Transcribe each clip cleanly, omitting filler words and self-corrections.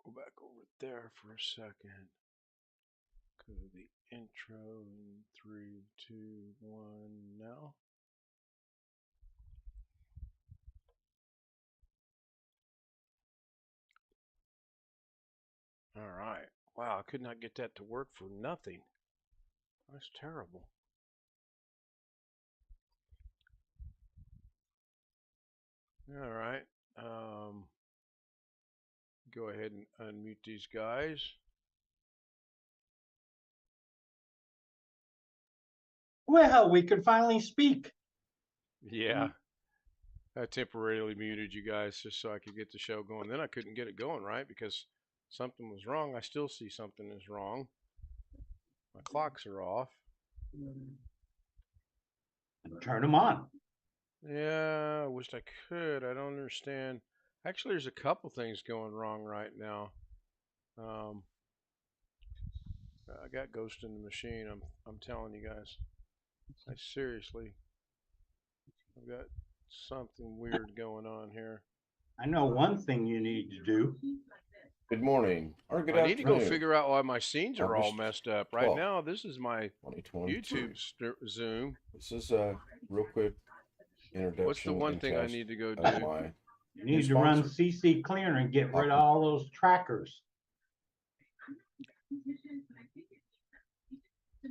Go back over there for a second. Go to the intro in 3, 2, 1, now. All right. Wow, I could not get that to work for nothing. That's terrible. All right. Go ahead and unmute these guys. Well, we can finally speak. Yeah. I temporarily muted you guys just so I could get the show going. Then I couldn't get it going, right? Because something was wrong. I still see something is wrong. My clocks are off. Turn them on. Yeah, I wish I could. I don't understand. Actually, there's a couple things going wrong right now. I got Ghost in the Machine. I'm telling you guys. I seriously, I've got something weird going on here. I know one thing you need to do. Good morning or good I need to go afternoon. figure out why my scenes are all August messed up. Right 12th, now, this is my 2023. YouTube Zoom. This is a real quick introduction. What's the one and thing I test need to go of do? my You need to new run sponsor. CC Cleaner and get rid of all those trackers.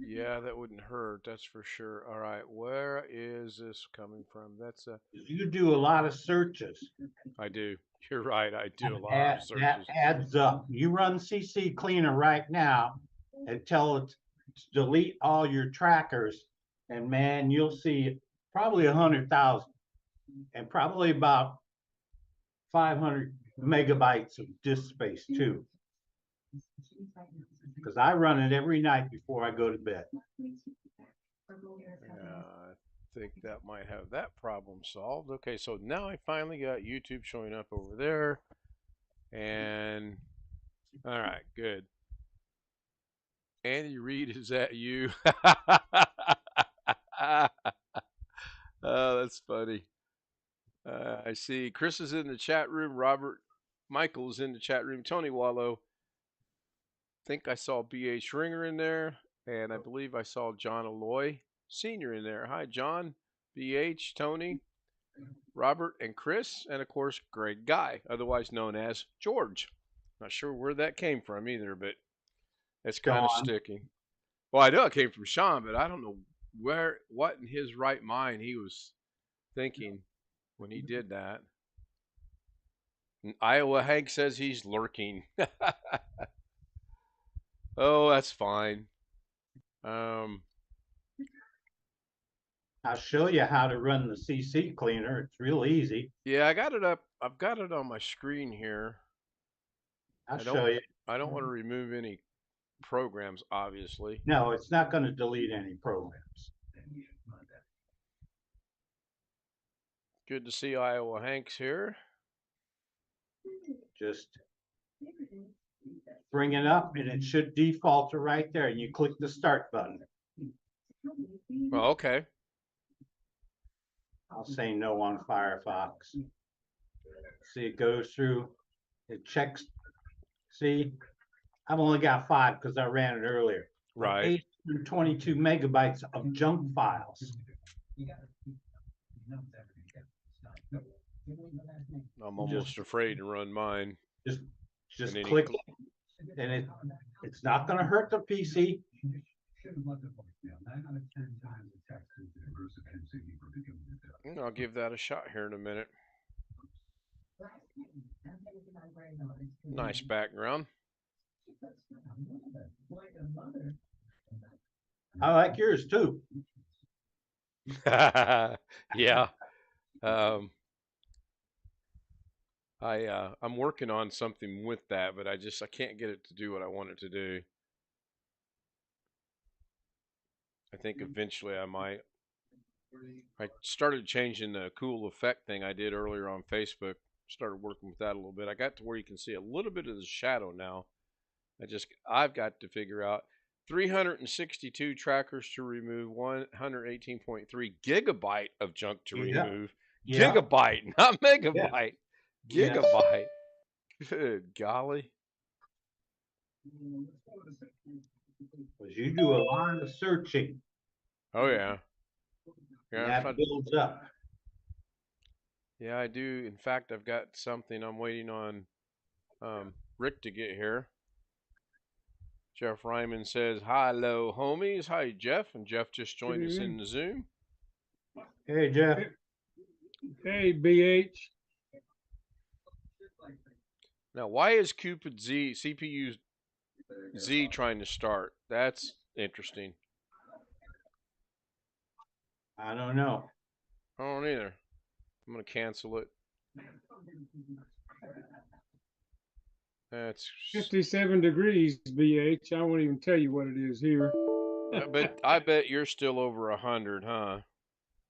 Yeah, that wouldn't hurt. That's for sure. All right, where is this coming from? That's a. You do a lot of searches. I do. You're right. I do a lot That of searches. adds up. You run CC Cleaner right now and tell it to delete all your trackers, and man, you'll see probably 100,000 and probably about 500 megabytes of disk space too. Because I run it every night before I go to bed. I think that might have that problem solved. Okay, so now I finally got YouTube showing up over there. And all right, good. Andy Reid, is that you? Oh, that's funny. I see Chris is in the chat room. Robert Michael is in the chat room. Tony Wallow. Think I saw B.H. Ringer in there. And I believe I saw John Aloy Sr. in there. Hi, John, B.H., Tony, Robert, and Chris. And, of course, Greg Guy, otherwise known as George. Not sure where that came from either, but it's kind of sticking. Well, I know it came from Sean, but I don't know what in his right mind he was thinking when he did that. And Iowa Hank says he's lurking. Oh, that's fine. I'll show you how to run the CC Cleaner. It's real easy. Yeah, I got it up. I've got it on my screen here. I'll show you. I don't want to remove any programs, obviously. No, it's not going to delete any programs. Good to see Iowa Hanks here. Just bring it up and it should default to right there, and you click the start button. Oh, okay. I'll say no on Firefox. See, it goes through, it checks. See, I've only got 5 because I ran it earlier. Right. 822 megabytes of junk files. I'm almost afraid to run mine. Just click it, and it's not going to hurt the PC. I'll give that a shot here in a minute. Nice background. I like yours too. Yeah. I'm working on something with that, but I can't get it to do what I want it to do. I think eventually I might. I started changing the cool effect thing I did earlier on Facebook. Started working with that a little bit. I got to where you can see a little bit of the shadow now. I've got to figure out 362 trackers to remove, 118.3 gigabyte of junk to remove. Yeah. Gigabyte, not megabyte. Yeah. Gigabyte. Good golly. Because you do a lot of searching, Oh yeah. and Yeah, that builds up. yeah, I do. In fact, I've got something I'm waiting on Rick to get here. Jeff Ryman says, "Hello, homies. Hi, Jeff." And Jeff just joined us in the Zoom. Hey, Jeff. Hey, BH. Now, why is Cupid Z CPU Z trying to start? That's interesting. I don't know. I don't either. I'm gonna cancel it. That's 57 degrees, BH. I won't even tell you what it is here. I bet you're still over 100, huh?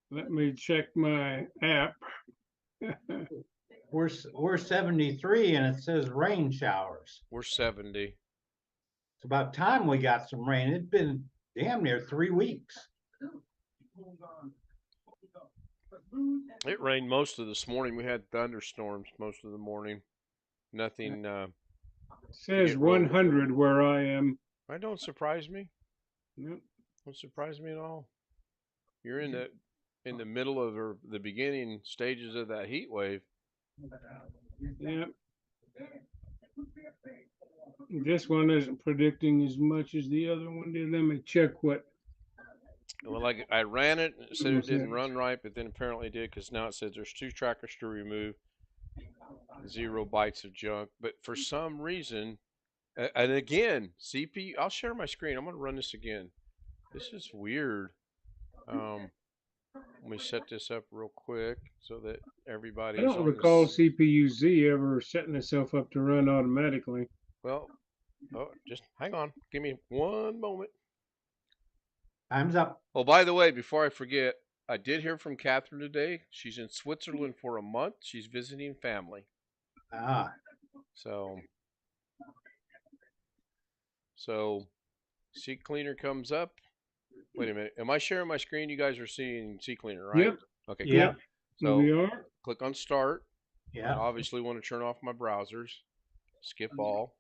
Let me check my app. We're 73 and it says rain showers. We're 70. It's about time we got some rain. It's been damn near 3 weeks. It rained most of this morning. We had thunderstorms most of the morning. Nothing. It says get real- 100 where I am. That don't surprise me. Yep. Don't surprise me at all. You're in the middle of the beginning stages of that heat wave. Yep. This one isn't predicting as much as the other one did. Let me check what. Well, like I ran it, and it said it Almost didn't is. run right, but then apparently it did because now it says there's 2 trackers to remove, 0 bytes of junk. But for some reason, and again, CPU. I'll share my screen. I'm gonna run this again. This is weird. Let me set this up real quick so that everybody's I don't on recall this. CPU-Z ever setting itself up to run automatically. Well, oh, just hang on. Give me one moment. Time's up. Oh, by the way, before I forget, I did hear from Catherine today. She's in Switzerland for a month. She's visiting family. Ah, So Sea Cleaner comes up. Wait a minute. Am I sharing my screen? You guys are seeing Sea Cleaner, right? Yep. Okay, yeah, cool. So We are. click on Start. I yeah. obviously want to turn off my browsers. Skip all.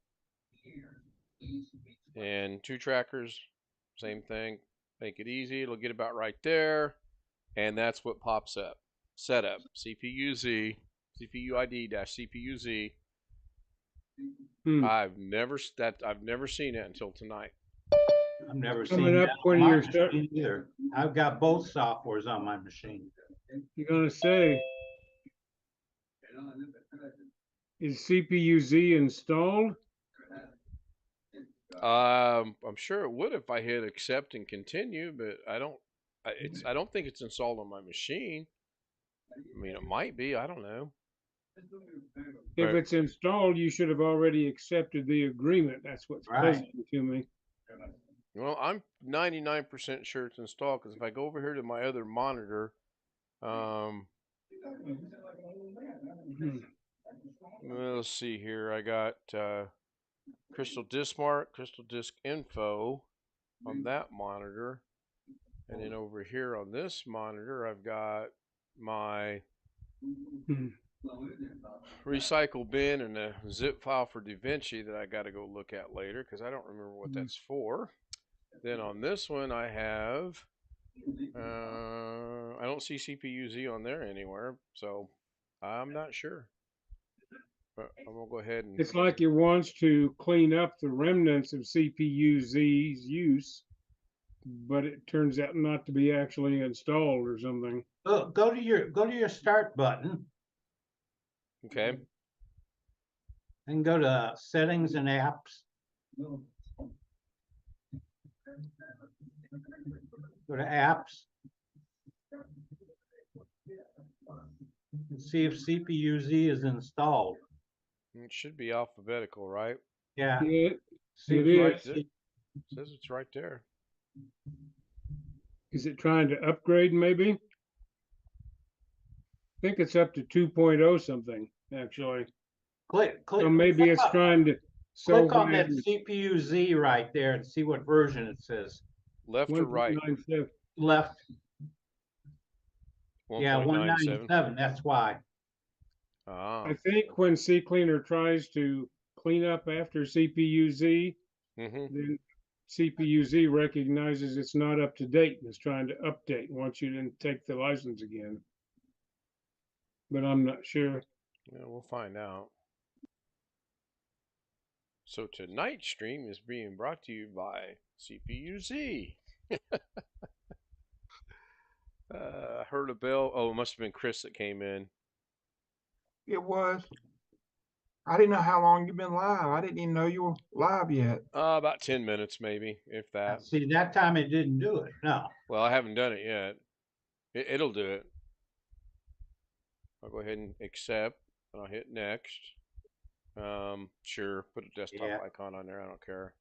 And 2 trackers, same thing. Make it easy. It'll get about right there. And that's what pops up. Setup, CPU-Z, CPU ID dash CPU-Z. I've never seen it until tonight. I've never Coming seen up that when on my you're starting. machine either. I've got both softwares on my machine. You're gonna say, is CPU-Z installed? I'm sure it would if I hit accept and continue, but I don't think it's installed on my machine. I mean, it might be. I don't know. If But- it's installed, you should have already accepted the agreement. That's what's Right. puzzling to me. Well, I'm 99% sure it's installed because if I go over here to my other monitor, let's see here. I got Crystal Disk Mark, Crystal Disk Info on that monitor. And then over here on this monitor, I've got my recycle bin and a zip file for DaVinci that I got to go look at later because I don't remember what that's for. Then on this one, I have, I don't see CPU-Z on there anywhere, so I'm not sure. But I'm going to go ahead and. It's like it wants to clean up the remnants of CPU-Z's use, but it turns out not to be actually installed or something. Go to your start button Okay. and go to settings and apps. Go to apps. And see if CPU-Z is installed. It should be alphabetical, right? Yeah. It See it if you is. It says it's right there. Is it trying to upgrade maybe? I think it's up to 2.0 something, actually. click. So maybe it's trying to Click on that that CPU-Z right there and see what version it says. Left or right? 1.97. Left. Yeah, 1.97. 197. That's why. Ah. I think when CCleaner tries to clean up after CPU-Z, Mm-hmm. then CPUZ recognizes it's not up to date and is trying to update, wants you to take the license again. But I'm not sure. Yeah, we'll find out. So tonight's stream is being brought to you by CPUZ. Heard a bell. Oh, it must have been Chris that came in. It was. I didn't know how long you've been live. I didn't even know you were live yet. About 10 minutes, maybe, if that. See, that time it didn't do it. No. Well, I haven't done it yet. It'll do it. I'll go ahead and accept, and I'll hit next. Sure, put a desktop Yeah. icon on there. I don't care.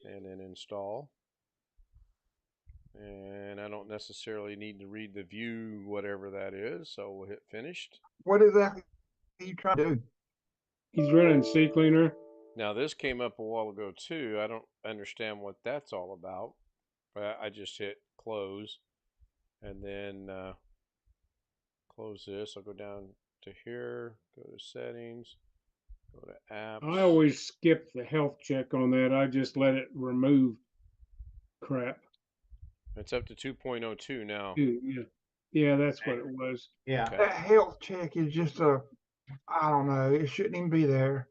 And then install. And I don't necessarily need to read the view, whatever that is. So we'll hit finished. What exactly are you trying to do? He's running CCleaner. Now this came up a while ago too. I don't understand what that's all about. I just hit close, and then close this. I'll go down to here, go to settings, go to apps. I always skip the health check on that. I just let it remove crap. It's up to 2.02 now. Yeah, yeah, that's what it was. Yeah. Okay. That health check is just I don't know. It shouldn't even be there.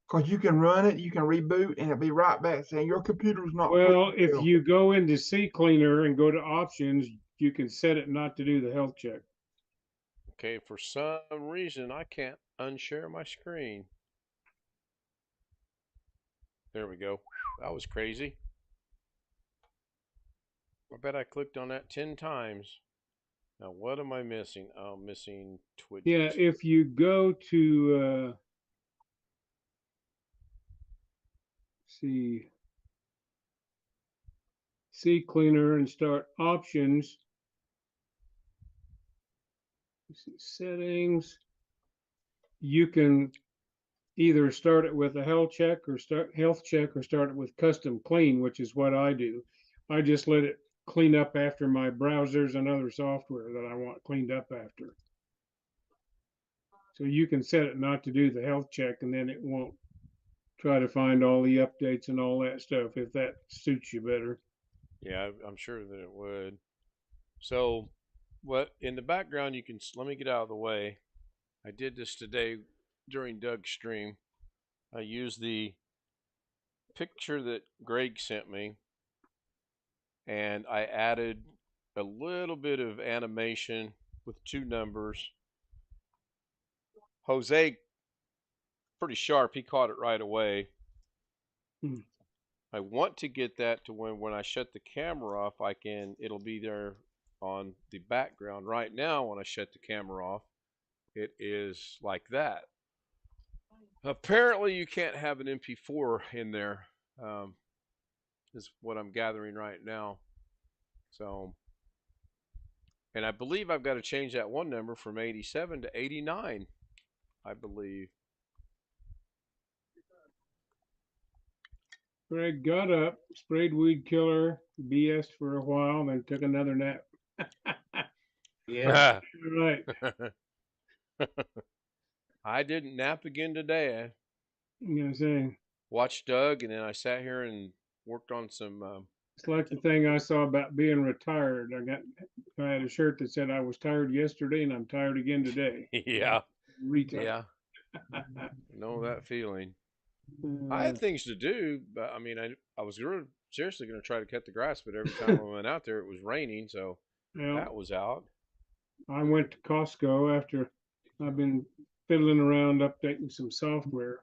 Because you can run it, you can reboot, and it'll be right back saying your computer's not. Well, if full." you go into CCleaner and go to options, you can set it not to do the health check. Okay, for some reason I can't unshare my screen. There we go. That was crazy. I bet I clicked on that 10 times. Now what am I missing? Oh, I'm missing Twitch. Yeah, if you go to see CCleaner and start options, settings, you can either start it with a health check or start it with custom clean, which is what I do. I just let it clean up after my browsers and other software that I want cleaned up after. So you can set it not to do the health check, and then it won't try to find all the updates and all that stuff if that suits you better. Yeah, I'm sure that it would. So, what in the background you can, let me get out of the way. I did this today during Doug's stream. I used the picture that Greg sent me, and I added a little bit of animation with 2 numbers. Jose, pretty sharp, he caught it right away. I want to get that to when I shut the camera off, it'll be there on the background. Right now, when I shut the camera off, it is like that. Apparently, you can't have an MP4 in there, is what I'm gathering right now. So, and I believe I've got to change that one number from 87 to 89, I believe. Greg got up, sprayed weed killer, BS'd for a while, then took another nap. Yeah. Right. I didn't nap again today. You know what I'm saying? Watched Doug, and then I sat here and worked on some. It's like the thing I saw about being retired. I had a shirt that said I was tired yesterday and I'm tired again today. Yeah. Retired. Yeah. Know that feeling. I had things to do, but I mean, I was seriously going to try to cut the grass, but every time I went out there, it was raining, so Well, that was out. I went to Costco after I've been fiddling around updating some software.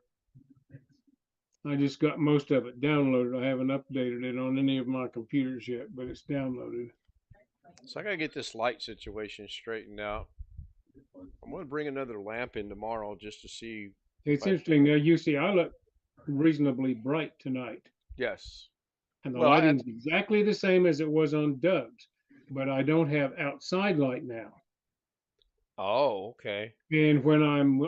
I just got most of it downloaded. I haven't updated it on any of my computers yet, but it's downloaded. So I got to get this light situation straightened out. I'm going to bring another lamp in tomorrow just to see. It's Right. interesting. Now, you see, I look reasonably bright tonight, Yes. and the Well, lighting's exactly the same as it was on Doug's, but I don't have outside light now. Oh, okay. And when I'm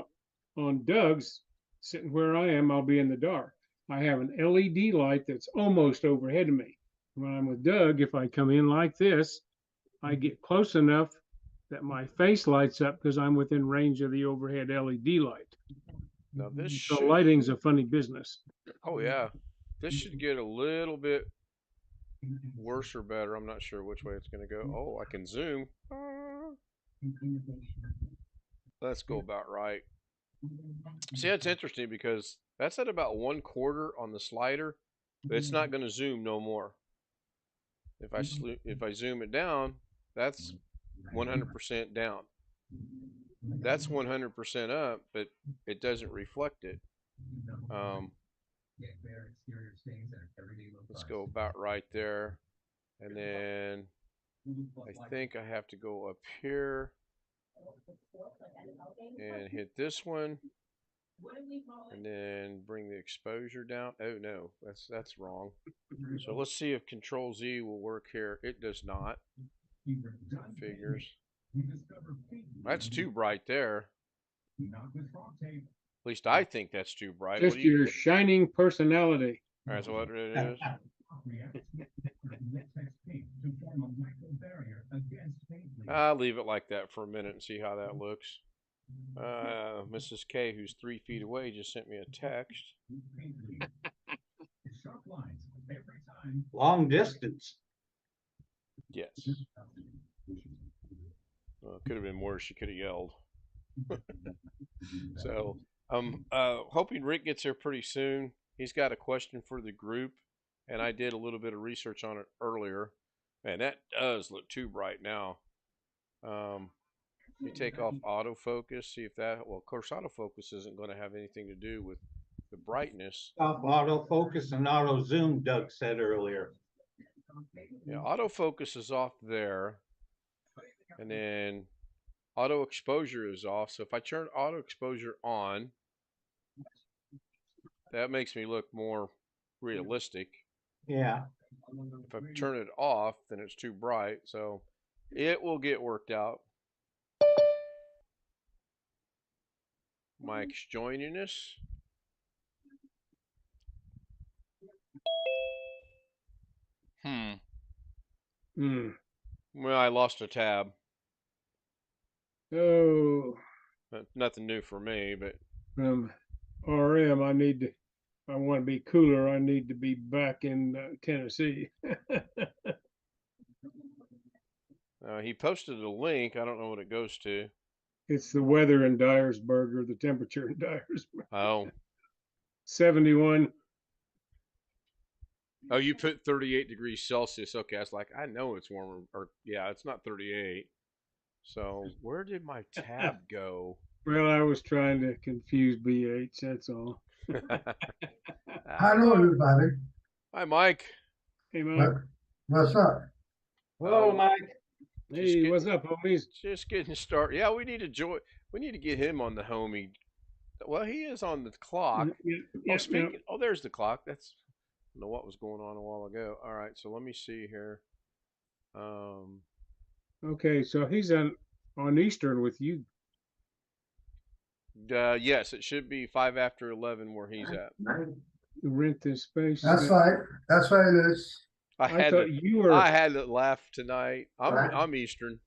on Doug's, sitting where I am, I'll be in the dark. I have an LED light that's almost overhead of me. When I'm with Doug, if I come in like this, I get close enough that my face lights up because I'm within range of the overhead LED light. Now this So should. lighting's a funny business. Oh yeah. this should get a little bit worse or better. I'm not sure which way it's going to go. Oh, I can zoom. Let's go about right. See, that's interesting because that's at about 1/4 on the slider, but it's not going to zoom no more. If I zoom it down, that's 100% down. That's 100% up, but it doesn't reflect it. Let's go about right there, and then I think I have to go up here and hit this one, and then bring the exposure down. Oh no, that's wrong. So let's see if Control Z will work here. It does not. Figures. That's too bright there. At least I think that's too bright. Just your shining personality. All right, so what it is. I'll leave it like that for a minute and see how that looks. Mrs. K, who's 3 feet away, just sent me a text. Long distance. Yes. Well, it could have been worse. She could have yelled. So I'm hoping Rick gets here pretty soon. He's got a question for the group, and I did a little bit of research on it earlier. Man, that does look too bright now. Let me take off autofocus, see if that, well, of course, autofocus isn't going to have anything to do with the brightness. Off autofocus and auto zoom, Doug said earlier. Yeah, autofocus is off there, and then auto exposure is off. So if I turn auto exposure on, that makes me look more realistic. Yeah. If I turn it off, then it's too bright. So it will get worked out. Mike's joining us. Well, I lost a tab. Oh, Nothing new for me, but from RM, I want to be cooler. I need to be back in Tennessee. he posted a link. I don't know what it goes to. It's the weather in Dyersburg, or the temperature in Dyersburg. Oh. 71. Oh, you put 38 degrees Celsius. Okay, I was like, I know it's warmer. Or yeah, it's not 38. So where did my tab go? Well, I was trying to confuse BH. That's all. Hello, everybody. Hi, Mike. Hey, Mike. What's up? Hello, Oh. Mike. Hey, what's up, homies? Just getting started. Yeah, we need to We need to get him on the homie. Well, he is on the clock. Oh, there's the clock. That's, I don't know what was going on a while ago. All right, so let me see here. Okay, so he's on Eastern with you. Yes, it should be 5 after 11 where he's at. Rent this space. That's right. That's right, it is. I thought you were. I had to laugh tonight. I'm Eastern.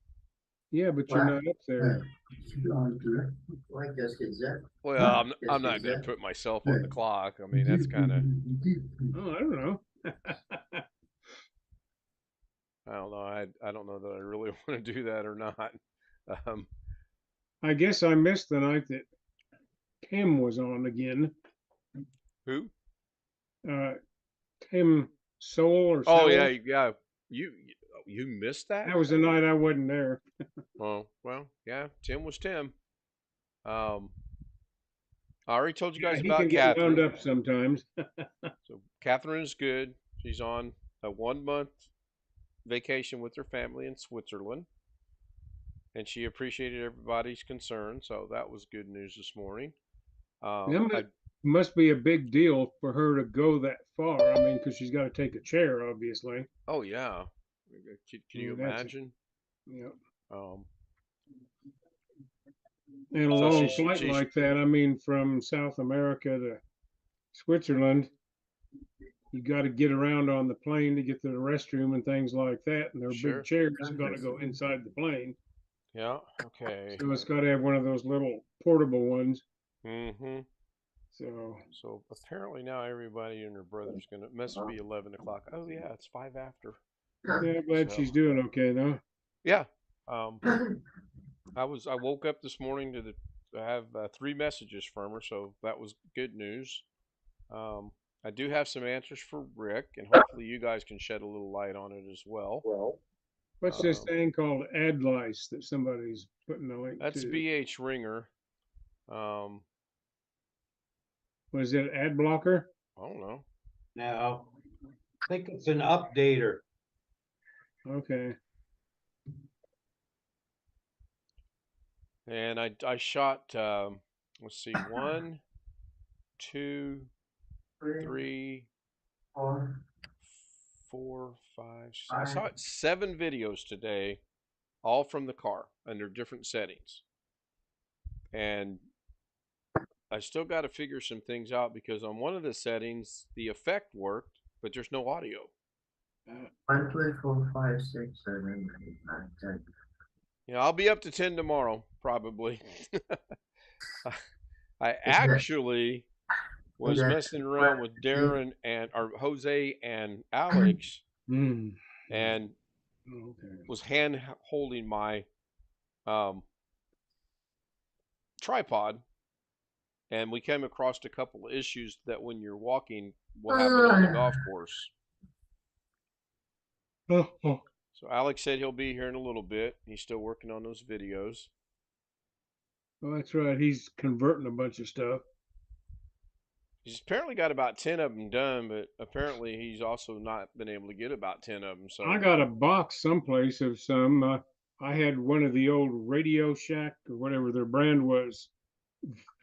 Yeah, but you're not up there. Well, I'm not going to put myself on the clock. I mean, that's kind of. Oh, I don't know. I don't know. I don't know that I really want to do that or not. I guess I missed the night that Tim was on again. Who? Tim Soul or Oh Soul. yeah. You missed that? That was the night I wasn't there. Oh well, yeah. Tim was Tim. I already told you guys He about can get wound Catherine. up sometimes. So Catherine is good. She's on a 1-month vacation with her family in Switzerland, and she appreciated everybody's concern. So that was good news this morning. Must be a big deal for her to go that far. I mean, because she's got to take a chair, obviously. Oh yeah. Can you imagine? Yeah. And a So long flight like that, I mean, from South America to Switzerland, you got to get around on the plane to get to the restroom and things like that. And their big chairs got to go inside the plane. Yeah. Okay. So it's got to have one of those little portable ones. Mm-hmm. So apparently now everybody and their brother's gonna must be 11 o'clock. Oh yeah, it's 5 after. yeah, glad So she's doing okay though. yeah, um, I woke up this morning to have 3 messages from her, so that was good news. Um, I do have some answers for Rick, and hopefully you guys can shed a little light on it as well. What's this Um, thing called ad lice that somebody's putting a link that's to? BH Ringer. Um, Was it ad blocker? I don't know. Now, I think it's an updater. Okay. And I shot let's see, 1, 2, 3, 4, 5, 6. I saw 7 videos today, all from the car under different settings. And I still got to figure some things out because on one of the settings, the effect worked, but there's no audio. 1, 2, 3, 4, 5, 6, 7, 8, 9, 10. Yeah, I'll be up to 10 tomorrow, probably. I Is that, actually is was that messing around with Darren and or Jose and Alex, Mm. and Okay. was hand holding my tripod, and we came across a couple of issues that when you're walking will happen on the golf course. Oh, oh. So Alex said he'll be here in a little bit. He's still working on those videos. Well, that's right. He's converting a bunch of stuff. He's apparently got about 10 of them done, but apparently he's also not been able to get about 10 of them. So I got a box someplace of some. I had one of the old Radio Shack or whatever their brand was,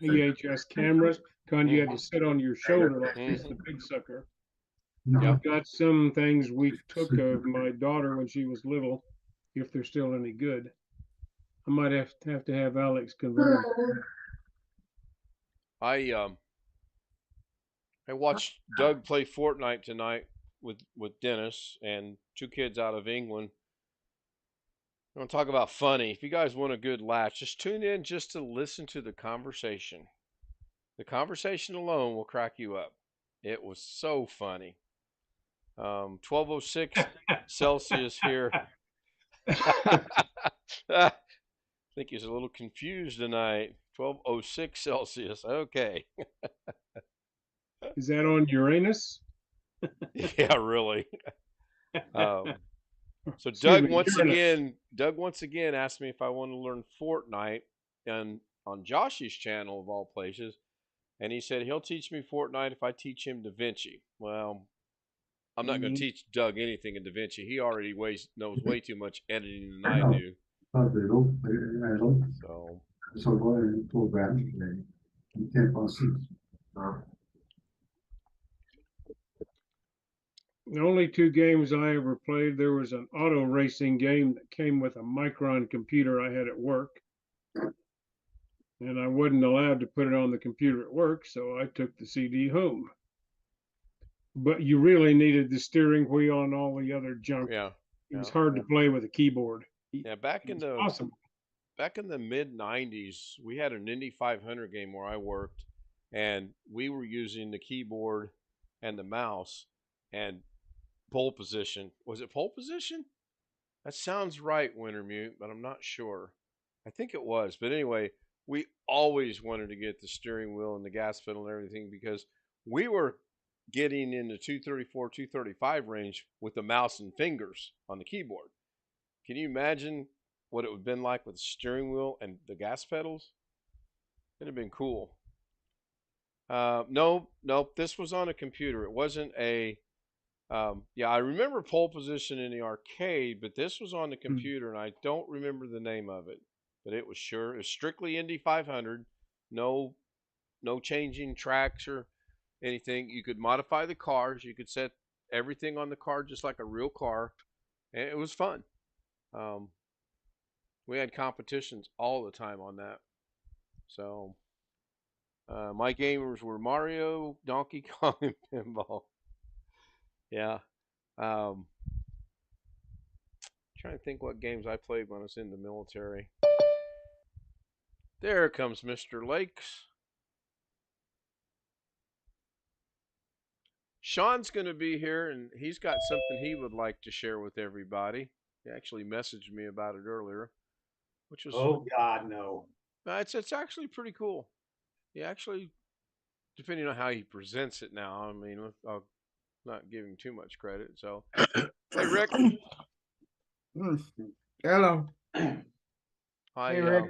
VHS cameras. Kind you had to sit on your shoulder like this, the big sucker. Yeah. I've got some things we took of my daughter when she was little, if they're still any good. I might have to have Alex convert them. I watched Doug play Fortnite tonight with Dennis and 2 kids out of England. I'm going to talk about funny. If you guys want a good laugh, just tune in just to listen to the conversation. The conversation alone will crack you up. It was so funny. 1206 Celsius here. I think he's a little confused tonight. 1206 Celsius. Okay. Is that on Uranus? Yeah, really. So Excuse Doug me, once again asked me if I want to learn Fortnite and on Josh's channel of all places, and he said he'll teach me Fortnite if I teach him DaVinci. Well, I'm not going to teach Doug anything in DaVinci. He already knows way too much editing than I do. So The only 2 games I ever played, there was an auto racing game that came with a Micron computer I had at work. And I wasn't allowed to put it on the computer at work, so I took the CD home. But you really needed the steering wheel and all the other junk. yeah, It was hard to play with a keyboard. yeah. Back in the mid '90s, we had an Indy 500 game where I worked, and we were using the keyboard and the mouse and pole position. Was it pole position? That sounds right, Wintermute, but I'm not sure. I think it was. But anyway, we always wanted to get the steering wheel and the gas pedal and everything because we were getting in the 234, 235 range with the mouse and fingers on the keyboard. Can you imagine what it would have been like with the steering wheel and the gas pedals? It'd have been cool. No, this was on a computer. It wasn't a yeah, I remember pole position in the arcade, but this was on the computer, and I don't remember the name of it. But it was strictly Indy 500. No changing tracks or anything. You could modify the cars. You could set everything on the car just like a real car, and it was fun. We had competitions all the time on that. So my gamers were Mario, Donkey Kong, and Pinball. Yeah. Trying to think what games I played when I was in the military. There comes Mr. Lakes. Sean's going to be here, and he's got something he would like to share with everybody. He actually messaged me about it earlier, which was Oh God, no. it's actually pretty cool. He actually, depending on how he presents it now, I mean, I'll not give him too much credit. So, hey Rick, Hello. Hey, Rick.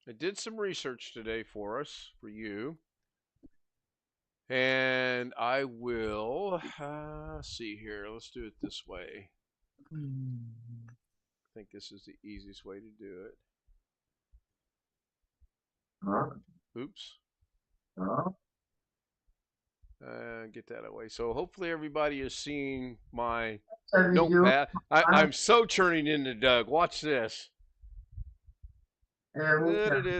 I did some research today for us, for you. And I will see here. Let's do it this way. I think this is the easiest way to do it. Oops. Get that away. So hopefully everybody is seeing my notepad. I'm so turning into Doug. Watch this. No,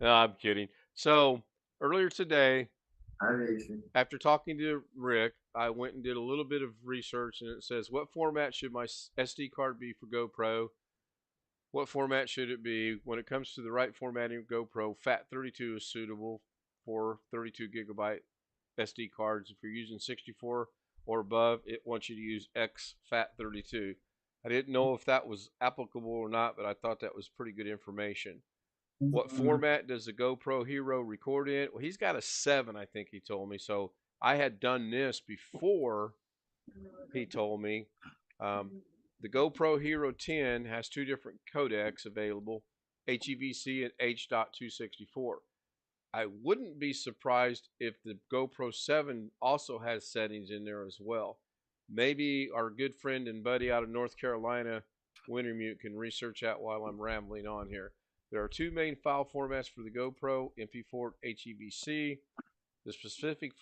I'm kidding. So earlier today, after talking to Rick, I went and did a little bit of research, and it says, what format should my SD card be for GoPro? What format should it be? When it comes to the right formatting of GoPro, FAT32 is suitable for 32 gigabyte SD cards. If you're using 64 or above, it wants you to use XFAT32. I didn't know if that was applicable or not, but I thought that was pretty good information. What format does the GoPro Hero record in? Well, he's got a 7, I think he told me. So I had done this before he told me. The GoPro Hero 10 has 2 different codecs available, HEVC and H.264. I wouldn't be surprised if the GoPro 7 also has settings in there as well. Maybe our good friend and buddy out of North Carolina, Wintermute, can research that while I'm rambling on here. There are 2 main file formats for the GoPro, MP4 and HEVC. The specific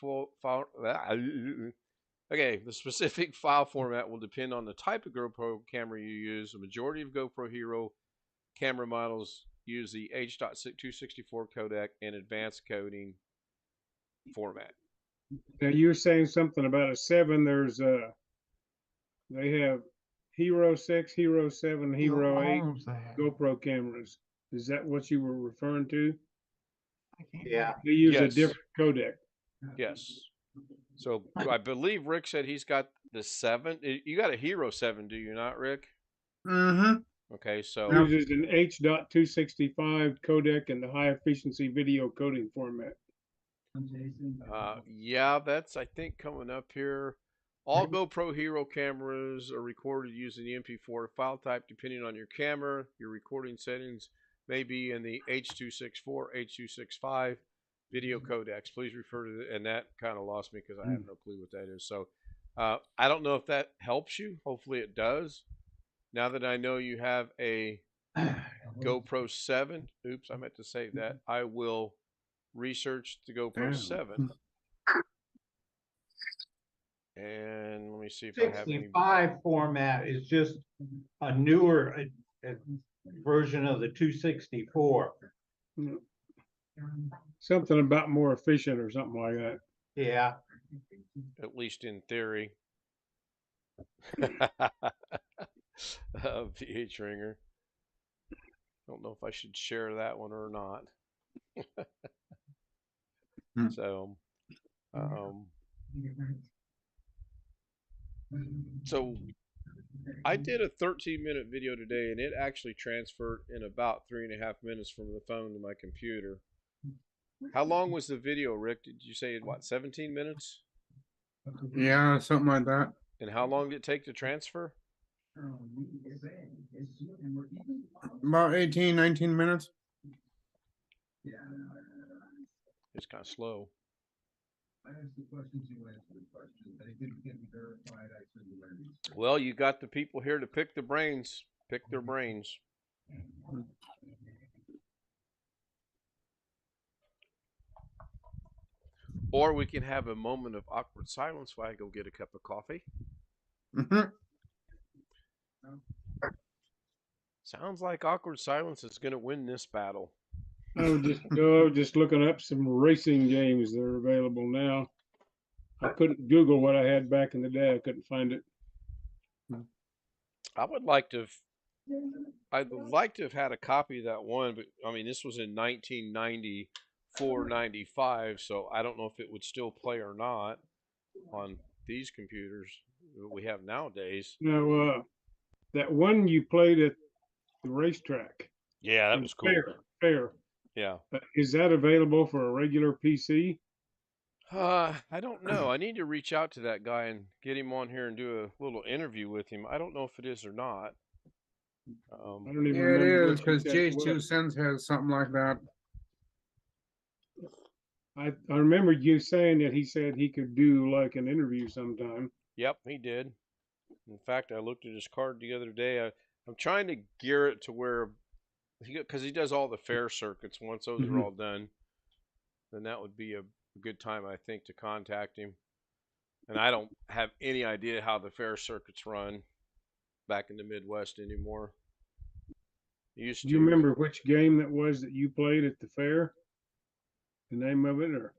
the specific file format will depend on the type of GoPro camera you use. The majority of GoPro Hero camera models use the H.264 codec and advanced coding format. Now you're saying something about a 7. They have Hero 6, Hero 7, Hero 8 GoPro cameras. Is that what you were referring to? Yeah. They use a Yes. different codec. Yes. So I believe Rick said he's got the 7. You got a Hero 7, do you not, Rick? Mm-hmm. Okay, so Uses an H.265 codec in the high efficiency video coding format. yeah, that's I think coming up here. All GoPro Hero cameras are recorded using the MP4 file type. Depending on your camera, your recording settings may be in the H.264, H.265 video codecs. Please refer to it. And that kind of lost me because I have no clue what that is. So I don't know if that helps you. Hopefully it does. Now that I know you have a GoPro 7, oops, I meant to save that. I will research the GoPro 7. And let me see if I have any. 65 format is just a newer version of the 264. Something about more efficient or something like that. Yeah. At least in theory. VH Ringer. Don't know if I should share that one or not. So, so I did a 13-minute video today, and it actually transferred in about 3.5 minutes from the phone to my computer. How long was the video, Rick? Did you say what, 17 minutes? Yeah, something like that. And how long did it take to transfer? About 18, 19 minutes. It's kind of slow. Well, you got the people here to pick the brains. Pick their brains. Or we can have a moment of awkward silence while I go get a cup of coffee. Mm-hmm. Sounds like awkward silence is going to win this battle. I was just looking up some racing games that are available now. I couldn't Google what I had back in the day. I couldn't find it. I'd like to have had a copy of that one, but I mean, this was in 1990 495, so I don't know if it would still play or not on these computers that we have nowadays. Now, that one you played at the racetrack Yeah, that in was cool. fair. Yeah. Is that available for a regular PC? I don't know. I need to reach out to that guy and get him on here and do a little interview with him. I don't know if it is or not. I don't even Yeah, it remember is which because that Jay's was. 2 cents has something like that. I remember you saying that he said he could do like an interview sometime. Yep, he did. In fact, I looked at his card the other day. I'm trying to gear it to where, because he does all the fair circuits. Once those are all done, then that would be a good time, I think, to contact him. And I don't have any idea how the fair circuits run back in the Midwest anymore. Used Do you to. remember which game that was that you played at the fair? The name of it, or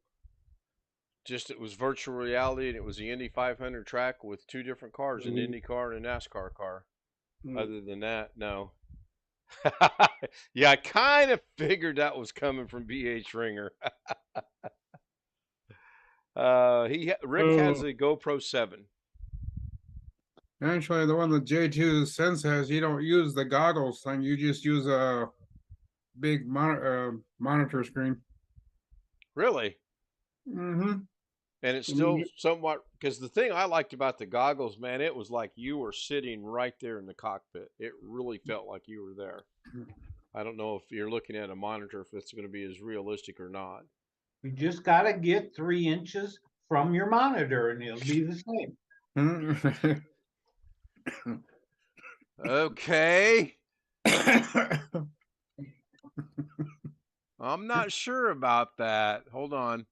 Just it was virtual reality, and it was the Indy 500 track with two different cars, an Indy car and a NASCAR car. Other than that, no. Yeah, I kind of figured that was coming from B.H. Ringer. Rick has a GoPro 7. Actually, the one that J2 Sense has, you don't use the goggles thing. You just use a big monitor screen. Really? Mm-hmm. And it's still somewhat, because the thing I liked about the goggles, man, it was like you were sitting right there in the cockpit. It really felt like you were there. I don't know if you're looking at a monitor, if it's going to be as realistic or not. You just got to get 3 inches from your monitor and it'll be the same. Okay. I'm not sure about that. Hold on.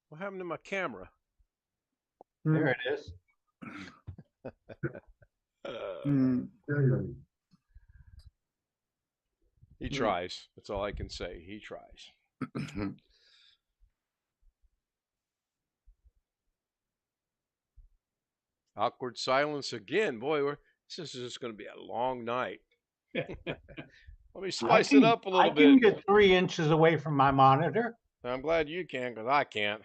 What happened to my camera? There it is. He tries. That's all I can say. He tries. Awkward silence again. Boy, this is just going to be a long night. Let me spice it up a little bit. I can get 3 inches away from my monitor. I'm glad you can, because I can't.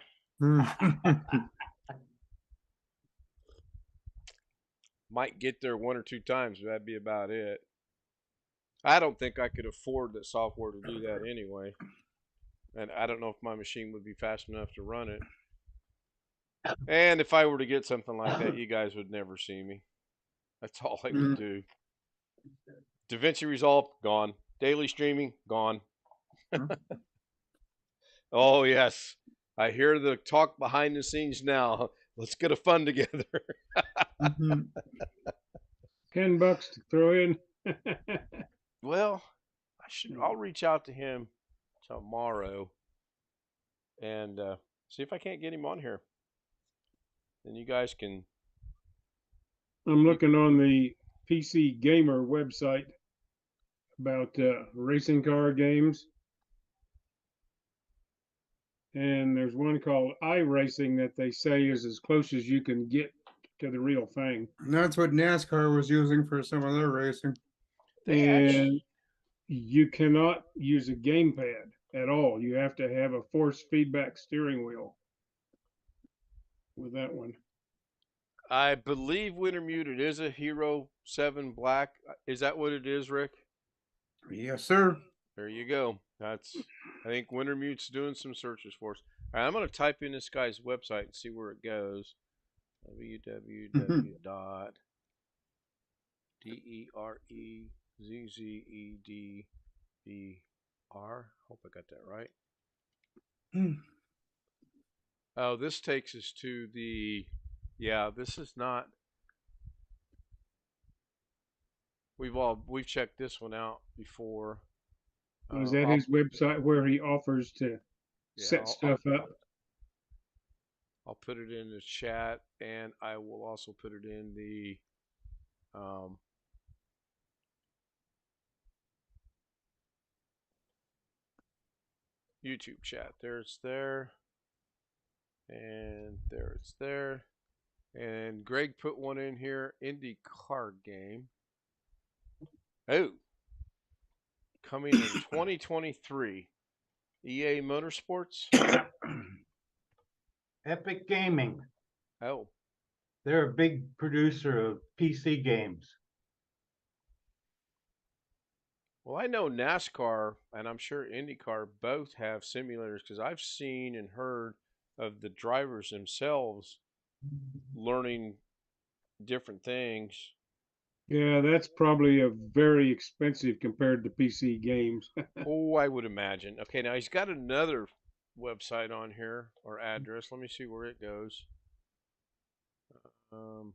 Might get there 1 or 2 times, but that'd be about it. I don't think I could afford the software to do that anyway. And I don't know if my machine would be fast enough to run it. And if I were to get something like that, you guys would never see me. That's all I would do. DaVinci Resolve, gone. Daily streaming, gone. Oh, yes. I hear the talk behind the scenes now. Let's get a fun together. $10 to throw in. Well, I'll reach out to him tomorrow and see if I can't get him on here. Then you guys can. I'm looking on the PC Gamer website about racing car games. And there's one called iRacing that they say is as close as you can get to the real thing. And that's what NASCAR was using for some of their racing. And you cannot use a gamepad at all. You have to have a force feedback steering wheel with that one. I believe Wintermute, it is a Hero 7 Black. Is that what it is, Rick? Yes, sir. There you go. I think Wintermute's doing some searches for us. All right, I'm going to type in this guy's website and see where it goes. www.derezzedbr. Hope I got that right. Oh, this takes us to the. Yeah, this is not. We've checked this one out before. Is that his website where he offers to set stuff up? I'll put it in the chat, and I will also put it in the YouTube chat. There it's there, and there it's there. And Greg put one in here, Indy card game. Oh, coming in 2023. EA Motorsports. Epic Gaming. Oh, They're a big producer of PC games. well, I know NASCAR and I'm sure IndyCar both have simulators because I've seen and heard of the drivers themselves learning different things. Yeah, that's probably a very expensive compared to PC games. Oh, I would imagine. Okay, now he's got another website on here or address. Let me see where it goes. Um,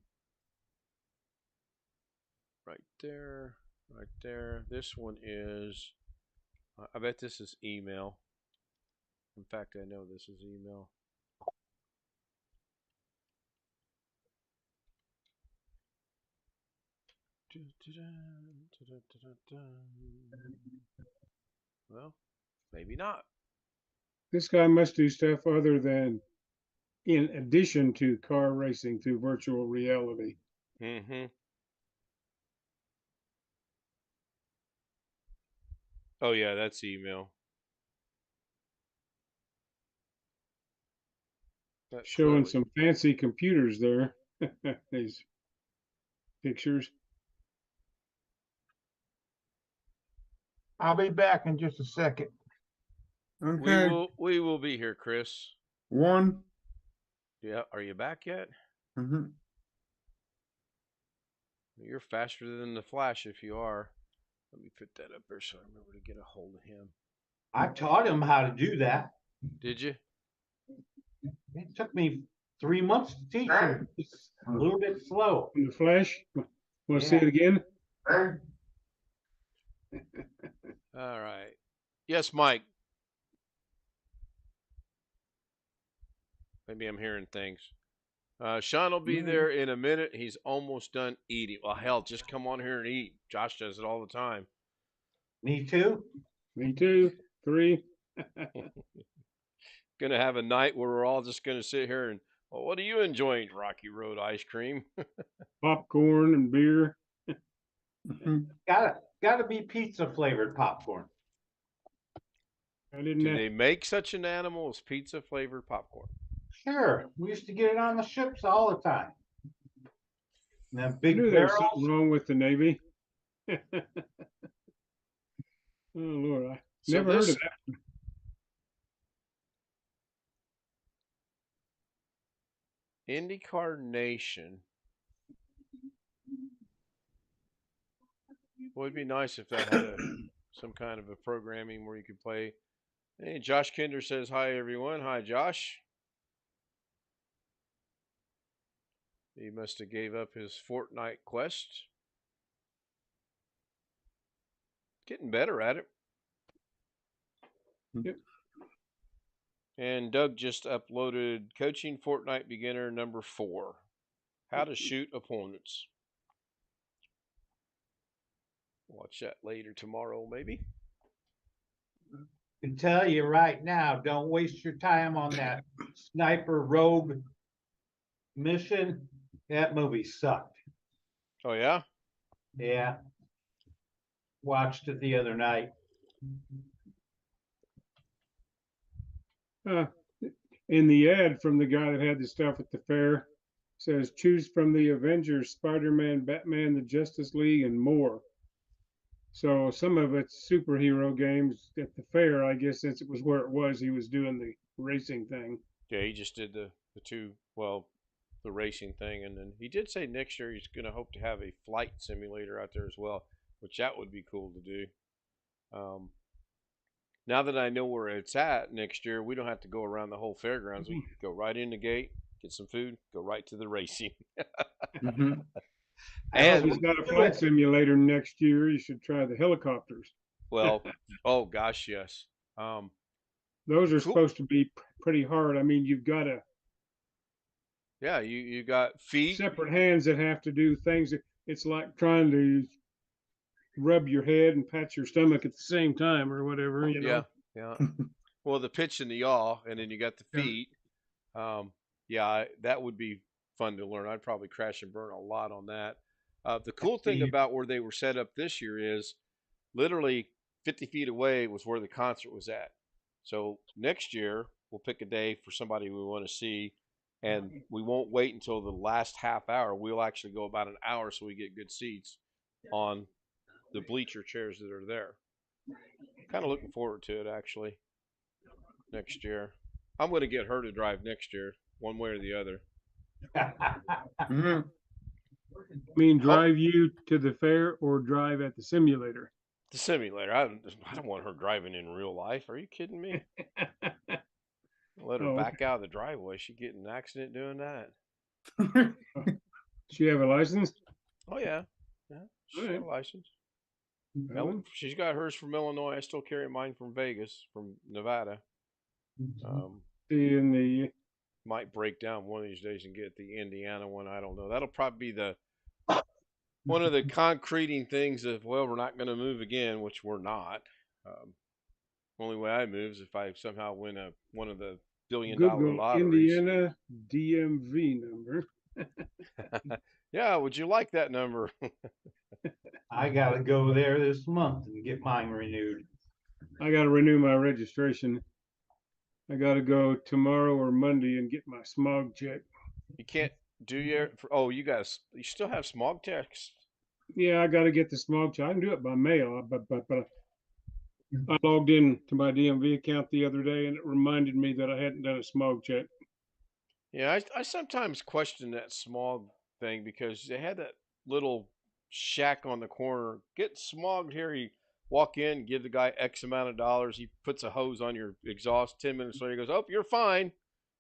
right there, right there. This one is. I bet this is email. In fact, I know this is email. Well, maybe not. This guy must do stuff other than in addition to car racing through virtual reality. Mm-hmm. Oh yeah, that's email. That Showing clearly. some fancy computers there. These pictures. I'll be back in just a second. Okay, We will be here, Chris. one. Yeah, are you back yet? Mhm. You're faster than the Flash if you are. Let me put that up there so I remember to get a hold of him. I taught him how to do that. Did you? It took me 3 months to teach him. It's a little bit slow. In the flesh. Want to see Yeah. it again? All right. Yes, Mike. Maybe I'm hearing things. Sean will be there in a minute. He's almost done eating. Well, hell, just come on here and eat. Josh does it all the time. Me too. Me too. 3. Gonna have a night where we're all just gonna sit here and, well, what are you enjoying? Rocky Road ice cream. Popcorn and beer. Mhm. Gotta be pizza flavored popcorn. I didn't Do know. they make such an animal as pizza flavored popcorn? Sure. We used to get it on the ships all the time. And then I big knew there was something barrels. wrong with the Navy. Oh Lord, I So never heard this of that. IndyCar Nation. Well, it'd be nice if that had some kind of a programming where you could play. Hey, Josh Kinder says hi, everyone. Hi, Josh. He must have gave up his Fortnite quest. Getting better at it. Yep. And Doug just uploaded Coaching Fortnite Beginner number 4. How to shoot opponents. Watch that later tomorrow, maybe. I can tell you right now, don't waste your time on that sniper rogue mission. That movie sucked. Oh, yeah? Yeah. Watched it the other night. In the ad from the guy that had the stuff at the fair, says choose from the Avengers, Spider-Man, Batman, the Justice League, and more. So some of it's superhero games at the fair, I guess, since it was where it was. He was doing the racing thing. Yeah, he just did the two, well, the racing thing. And then he did say next year he's going to hope to have a flight simulator out there as well, which that would be cool to do. Now that I know where it's at next year, we don't have to go around the whole fairgrounds. We go right in the gate, get some food, go right to the racing. Mhm. And He's got a flight simulator next year. You should try the helicopters. well, oh gosh, yes. Those are Cool. supposed to be pretty hard. I mean, you've got to Yeah, you got feet. separate hands that have to do things. It's like trying to rub your head and pat your stomach at the same time or whatever, you know. Yeah. Well, the pitch and the yaw, and then you got the Yeah. feet. Yeah, that would be fun to learn. I'd probably crash and burn a lot on that. The cool thing about where they were set up this year is literally 50 feet away was where the concert was at. So next year we'll pick a day for somebody we want to see, and we won't wait until the last half hour. We'll actually go about an hour so we get good seats on the bleacher chairs that are there. Kind of looking forward to it actually next year. I'm going to get her to drive next year, one way or the other. Mhm. I mean, drive you to the fair or drive at the simulator? The simulator. I don't want her driving in real life. Are you kidding me? Let her Oh, back out of the driveway. She'd get in an accident doing that. she have a license? Oh yeah, yeah. She's got a Alright. license. Well, She's got hers from Illinois. I still carry mine from Vegas, from Nevada. see in the Might break down one of these days and get the Indiana one. I don't know. That'll probably be the one of the concreting things of, well, we're not going to move again, which we're not. Only way I move is if I somehow win one of the billion-dollar Google lotteries. Indiana DMV number. Yeah, would you like that number? I gotta go there this month and get mine renewed. I got to renew my registration. I got to go tomorrow or Monday and get my smog check. You can't do you still have smog tests? Yeah, I got to get the smog check. I can do it by mail, but I logged in to my DMV account the other day and it reminded me that I hadn't done a smog check. Yeah, I sometimes question that smog thing because they had that little shack on the corner. Get smogged here. You walk in, give the guy X amount of dollars. He puts a hose on your exhaust. 10 minutes later, he goes, "Oh, you're fine."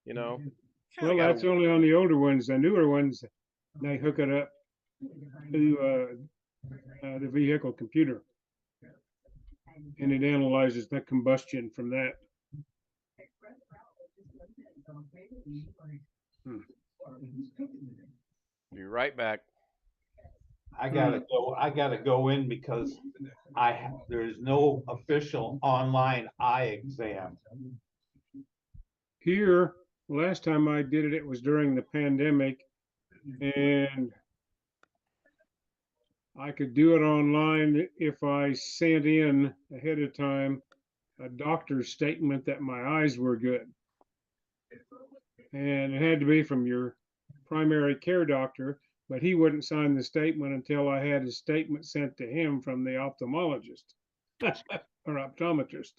You know. Well, Kinda that's gotta, only on the older ones. The newer ones, they hook it up to the vehicle computer, and it analyzes the combustion from that. be right back. I gotta go in because there's no official online eye exam. Here, last time I did it, it was during the pandemic, and I could do it online if I sent in ahead of time a doctor's statement that my eyes were good. And it had to be from your primary care doctor, but he wouldn't sign the statement until I had his statement sent to him from the ophthalmologist or optometrist.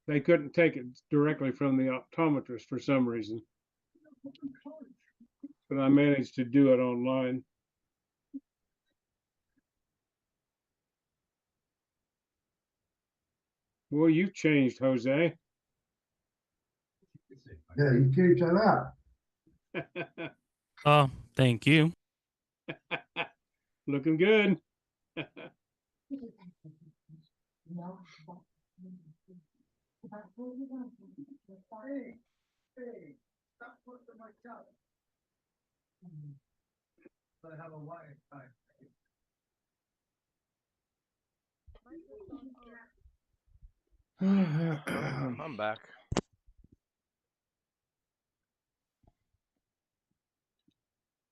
They couldn't take it directly from the optometrist for some reason. But I managed to do it online. Well, you've changed, Jose. Yeah, you keep that up. Oh, thank you. Looking good. I'm back.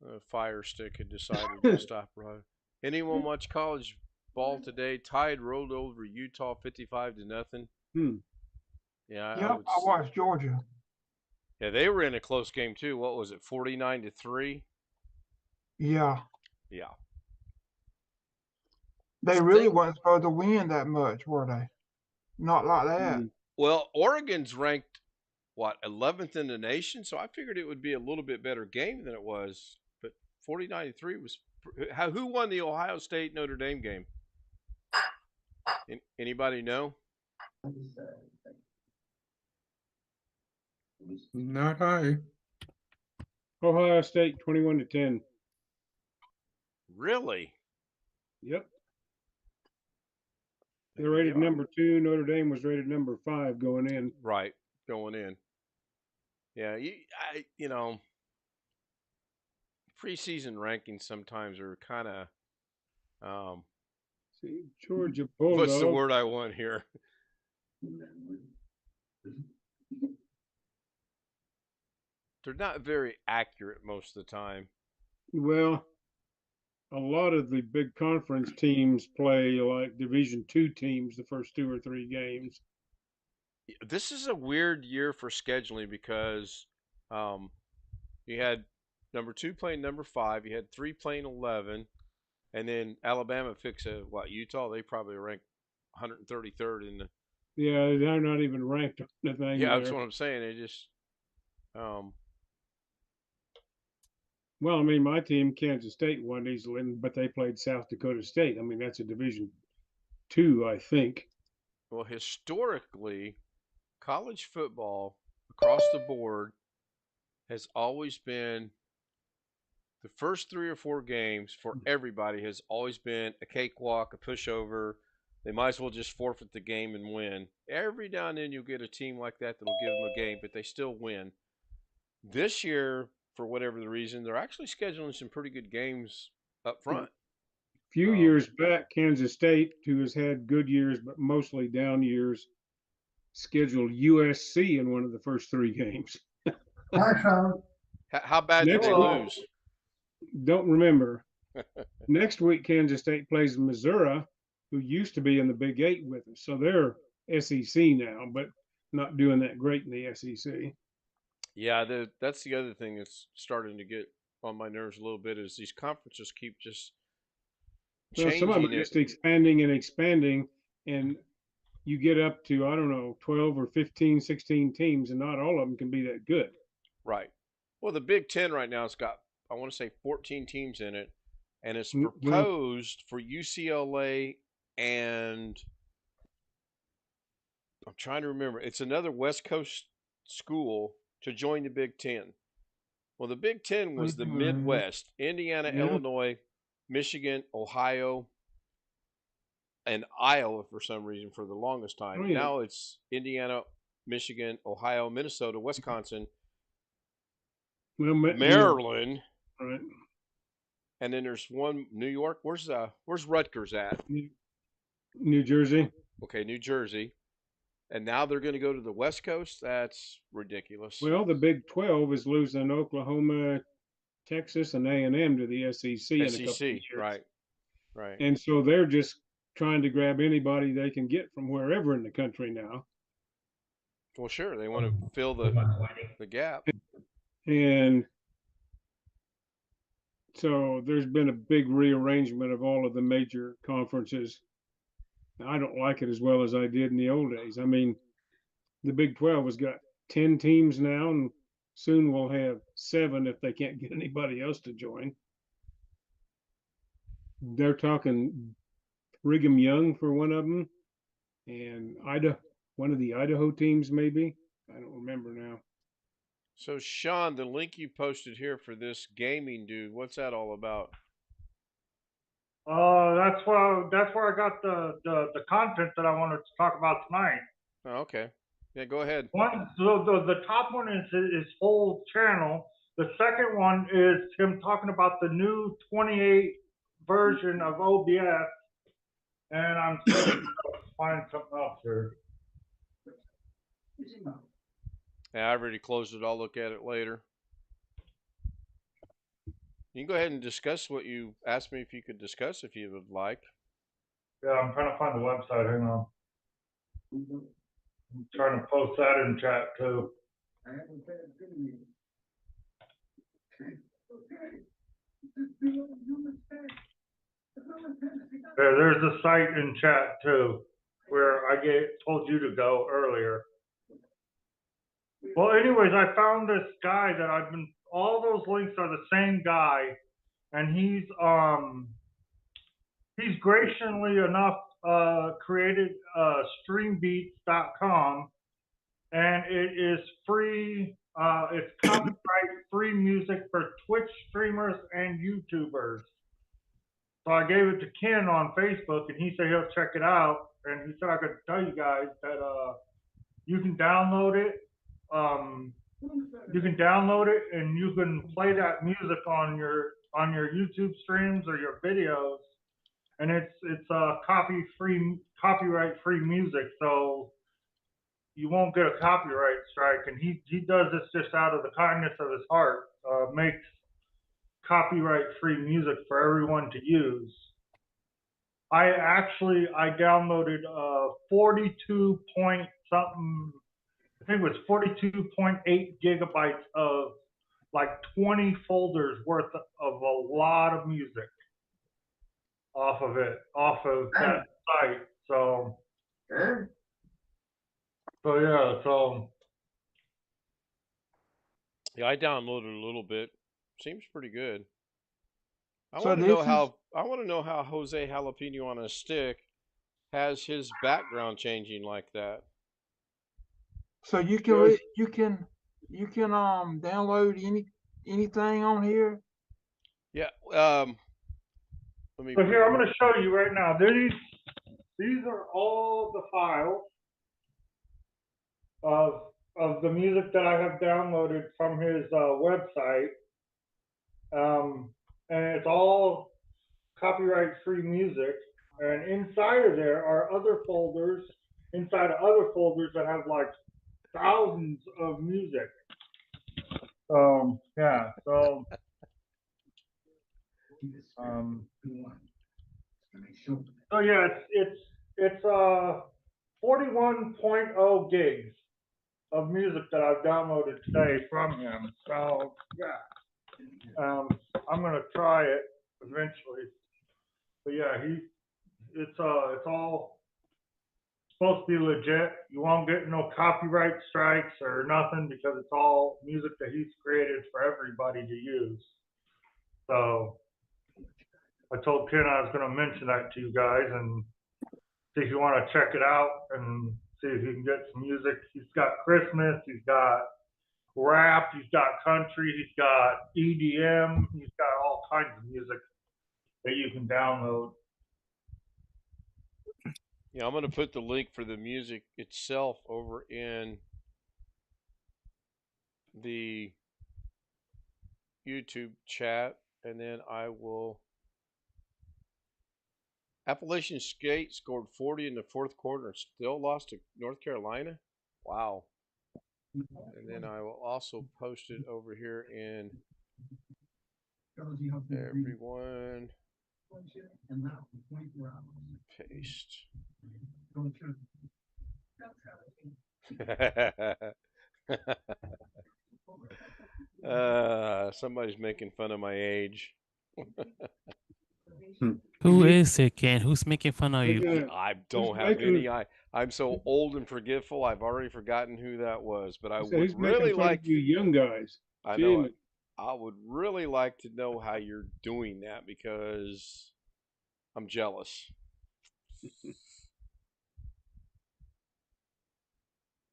The Fire Stick had decided to stop running. Anyone watch college ball today? Tide rolled over Utah 55-0. Hmm. Yeah, Yep, I watched Georgia. Yeah, they were in a close game too. What was it, 49-3? Yeah, Yeah. they really weren't supposed to win that much, were they? Not like that. Well, Oregon's ranked what 11th in the nation, so I figured it would be a little bit better game than it was. But 49-3 was. Who won the Ohio State Notre Dame game? Anybody know? Not high. Ohio State 21-10. Really? Yep. They're rated number 2. Notre Dame was rated number 5 going in. Right, going in. Yeah, preseason rankings sometimes are kind of. See, Georgia Bulldogs. What's the word I want here? They're not very accurate most of the time. Well, a lot of the big conference teams play like Division II teams the first 2 or 3 games. This is a weird year for scheduling because um, you had number 2 playing number 5, you had 3 playing 11, and then Alabama picks Utah. They probably rank 133rd in the. Yeah, they're not even ranked on the thing Yeah, that's there. what I'm saying. They just. Well, I mean, my team, Kansas State, won easily, but they played South Dakota State. I mean, that's a Division II, I think. Well, historically, college football across the board has always been the first 3 or 4 games for everybody has always been a cakewalk, a pushover. They might as well just forfeit the game and win. Every now and then you'll get a team like that that'll give them a game, but they still win. This year, for whatever the reason, they're actually scheduling some pretty good games up front. A few years back, Kansas State, who has had good years but mostly down years, scheduled USC in one of the first 3 games. Hi, Sean. How bad did Next they week- lose? Don't remember. Next week, Kansas State plays Missouri, who used to be in the Big 8 with us. So they're SEC now, but not doing that great in the SEC. Yeah, that's the other thing that's starting to get on my nerves a little bit is these conferences keep just Well, some of them changing are it. just expanding and expanding, and you get up to, I don't know, 12 or 15, 16 teams, and not all of them can be that good. Right. Well, the Big Ten right now has got, I want to say, 14 teams in it, and it's Well- proposed for UCLA and I'm trying to remember. It's another West Coast school to join the Big Ten. Well, the Big Ten was the Midwest: Indiana, Yeah. Illinois, Michigan, Ohio, and Iowa for some reason for the longest time. Oh, yeah. Now it's Indiana, Michigan, Ohio, Minnesota, Wisconsin, Well, Maryland, right. and then there's one New York. Where's Rutgers at? New Jersey. Okay, New Jersey. And now they're going to go to the West Coast. That's ridiculous. Well, the Big 12 is losing Oklahoma, Texas, and A&M to the SEC in a couple of SEC, years. right. And so they're just trying to grab anybody they can get from wherever in the country now. Well, sure, they want to fill the gap. And so there's been a big rearrangement of all of the major conferences. I don't like it as well as I did in the old days. I mean, the Big 12 has got 10 teams now, and soon we'll have 7 if they can't get anybody else to join. They're talking Brigham Young for one of them, and one of the Idaho teams, maybe. I don't remember now. So, Sean, the link you posted here for this gaming dude, what's that all about? That's where I got the content that I wanted to talk about tonight. Oh, okay. Yeah, go ahead. The top one is his whole channel. The second one is him talking about the new 28 version of OBS. And I'm still trying to find something else here. Yeah, I've already closed it. I'll look at it later. You can go ahead and discuss what you asked me if you could discuss if you would like. Yeah, I'm trying to find the website. Hang on. I'm trying to post that in chat too. There's a site in chat too where I told you to go earlier. Well, anyways, I found this guy that all those links are the same guy, and he's graciously enough created streambeats.com, and it is free. It's copyright free music for Twitch streamers and YouTubers. So I gave it to Ken on Facebook, and he said he'll check it out. And he said I could tell you guys that you can download it. You can download it, and you can play that music on your YouTube streams or your videos. And it's copyright free music, so you won't get a copyright strike. And he does this just out of the kindness of his heart. Makes copyright-free music for everyone to use. I downloaded 42 point something, I think it was 42.8 gigabytes of like 20 folders worth of a lot of music off of that site. So yeah, Yeah, I downloaded a little bit. Seems pretty good. I So want to know this is how Jose Jalapeno on a Stick has his background changing like that. so you can download anything on here. Yeah. Let me. so here I'm going to show you right now. These are all the files of the music that I have downloaded from his website, and it's all copyright-free music. And inside of there are other folders, inside of other folders that have like thousands of music. Yeah, so so yeah, it's 41.0 gigs of music that I've downloaded today from him. So yeah, I'm gonna try it eventually. But yeah, it's all supposed to be legit. You won't get no copyright strikes or nothing because it's all music that he's created for everybody to use. So I told Ken I was going to mention that to you guys and see if you want to check it out and see if you can get some music. He's got Christmas, he's got rap, he's got country, he's got EDM, he's got all kinds of music that you can download. Yeah, I'm going to put the link for the music itself over in the YouTube chat, and then I will. Appalachian State scored 40 in the fourth quarter and still lost to North Carolina. Wow. And then I will also post it over here in everyone. Paste. Somebody's making fun of my age. Who is it, Ken? Who's making fun of you? I don't have any. I'm so old and forgetful. I've already forgotten who that was. But I would really like you young guys. I know. I would really like to know how you're doing that because I'm jealous.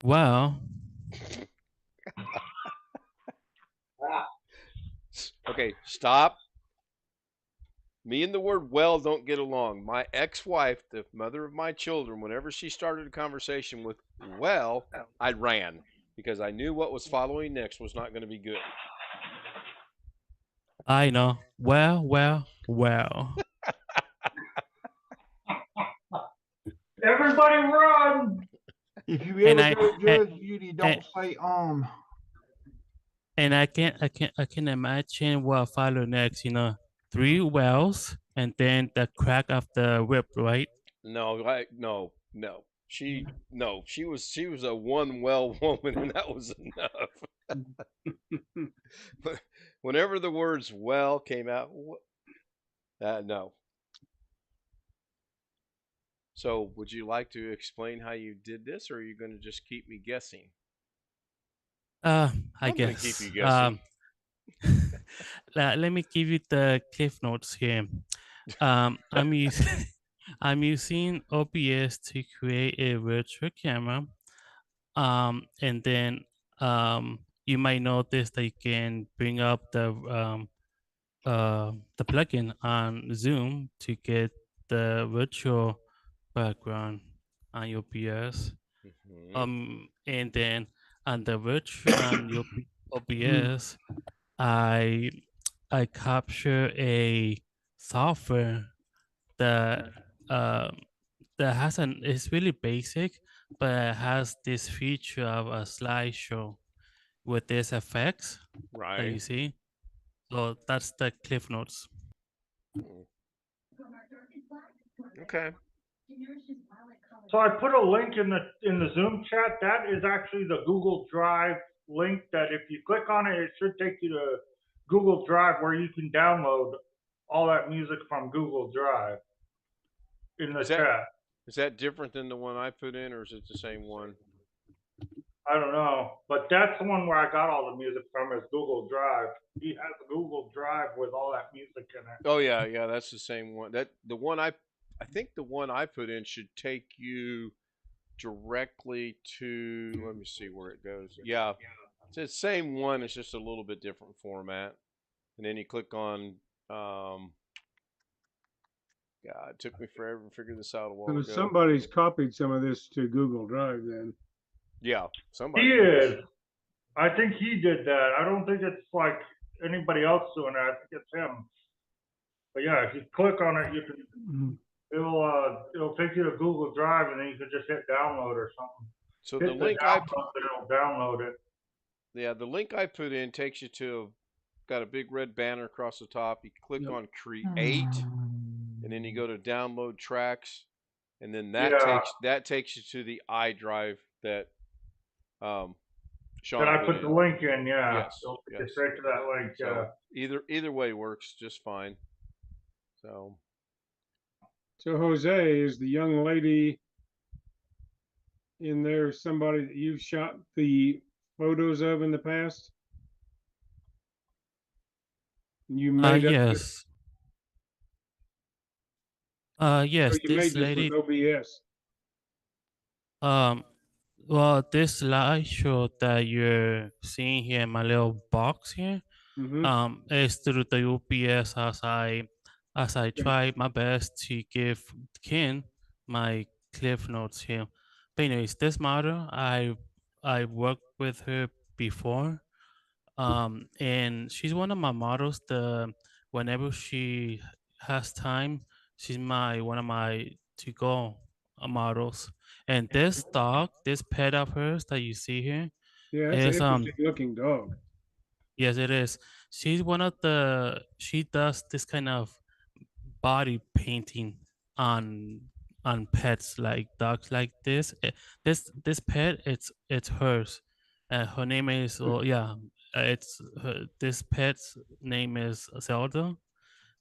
Well, okay, stop. Me and the word well don't get along. My ex-wife, the mother of my children, whenever she started a conversation with well, I ran because I knew what was following next was not going to be good. I know. Well. Everybody run! If you ever go to Judge Judy, don't say And I can imagine what follow next. 3 wells and then the crack of the whip, right? No. She was a one well woman, and that was enough. But whenever the words "well" came out, no. So, would you like to explain how you did this, or are you going to just keep me guessing? I I'm guess. Gonna keep you guessing. Let me give you the cliff notes here. I'm using I'm using OBS to create a virtual camera. And then you might notice that you can bring up the plugin on Zoom to get the virtual background on your OBS. And then on the virtual on your OBS, I capture a software that has it's really basic, but it has this feature of a slideshow with this effects that you see. So that's the Cliff Notes. Okay. So I put a link in the Zoom chat. That is actually the Google Drive link. That if you click on it, it should take you to Google Drive where you can download all that music from Google Drive in the chat. Is that different than the one I put in, or is it the same one? I don't know, but that's the one where I got all the music from is Google Drive. He has a Google Drive with all that music in it. Oh yeah, that's the same one. That the one I think the one I put in should take you directly to. Let me see where it goes. Yeah, it's the same one. It's just a little bit different format. And then you click on. God, it took me forever to figure this out a while So ago. somebody's copied some of this to Google Drive then. Yeah, somebody. He is. I think he did that. I don't think it's like anybody else doing that. I think it's him. But yeah, if you click on it, you can. It'll take you to Google Drive, and then you can just hit download or something. So Hit the link I put, it'll download it. yeah, the link I put in takes you to got a big red banner across the top. You click on create, and then you go to download tracks, and then that takes you to the iDrive that Sean That I put put in. the link in, yeah. Yes, It'll take you yes. straight to that link, So either way works just fine. So Jose, is the young lady in there somebody that you've shot the photos of in the past? You made up Yes. Yes, you made this this lady. with OBS. Well, this slideshow that you're seeing here in my little box here, is through the UPS as I try my best to give Ken my cliff notes here. But anyways, this model I worked with her before, and she's one of my models. Whenever she has time, she's one of my to go models. And this dog, this pet of hers that you see here, Yeah, that's an is interesting looking dog. yes, it is. She does this kind of body painting on pets like dogs like this. This pet, it's hers. Her name is this pet's name is Zelda.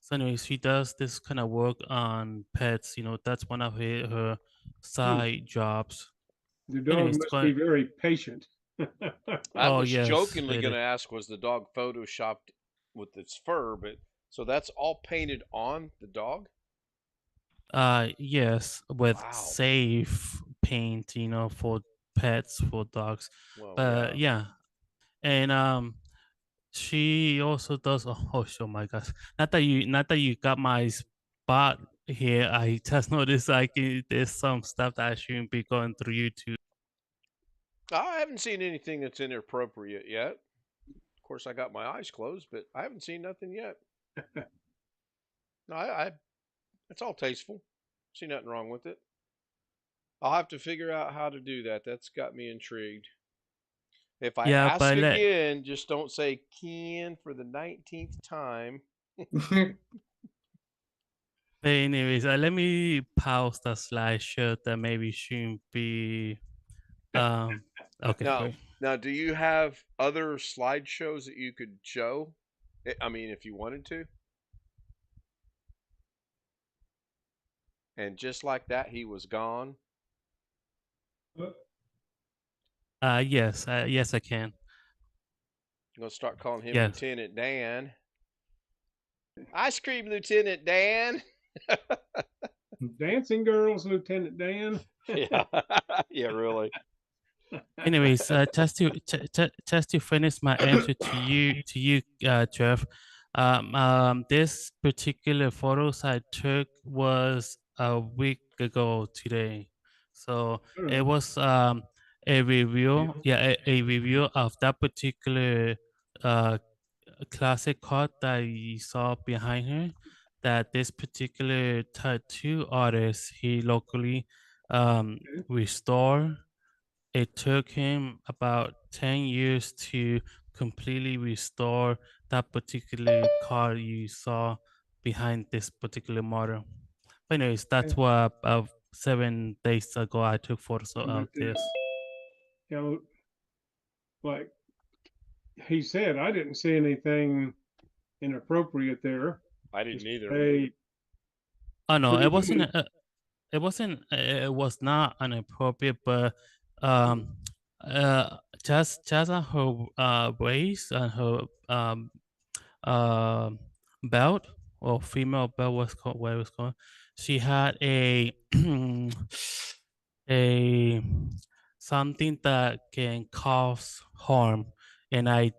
So anyways, she does this kind of work on pets. That's one of her side jobs. The dog Anyways, must be very patient. I Oh, was yes, jokingly it going to is. ask, was the dog photoshopped with its fur? But so that's all painted on the dog. Yes, with Wow. safe paint, for pets, for dogs. Well, But yeah. And she also does oh my gosh. Not that you got my spot here. I just noticed like there's some stuff that I shouldn't be going through YouTube. I haven't seen anything that's inappropriate yet. Of course, I got my eyes closed, but I haven't seen nothing yet. No, it's all tasteful. See nothing wrong with it. I'll have to figure out how to do that. That's got me intrigued. If I ask again, just don't say Ken for the 19th time. But anyways, let me pause the slideshow that maybe shouldn't be. Okay. Now, do you have other slideshows that you could show? I mean, if you wanted to. And just like that, he was gone. Yes, I can. I'm gonna start calling him Yes. Lieutenant Dan. Ice cream, Lieutenant Dan. Dancing girls, Lieutenant Dan. Yeah, yeah, really. Anyways, just to finish my answer to you, Jeff. This particular photos I took was a week ago today, so it was a review. Yeah, a review of that particular classic car that you saw behind her. That this particular tattoo artist he locally restored. It took him about 10 years to completely restore that particular car you saw behind this particular model. But anyways, that's what 7 days ago I took photos of this. You know, like he said, I didn't see anything inappropriate there. I didn't either. They Oh no, pretty it wasn't. good. It wasn't. It was not inappropriate, but just on her waist and her uh, belt or female belt was called what it was called. She had a a something that can cause harm, and Oh,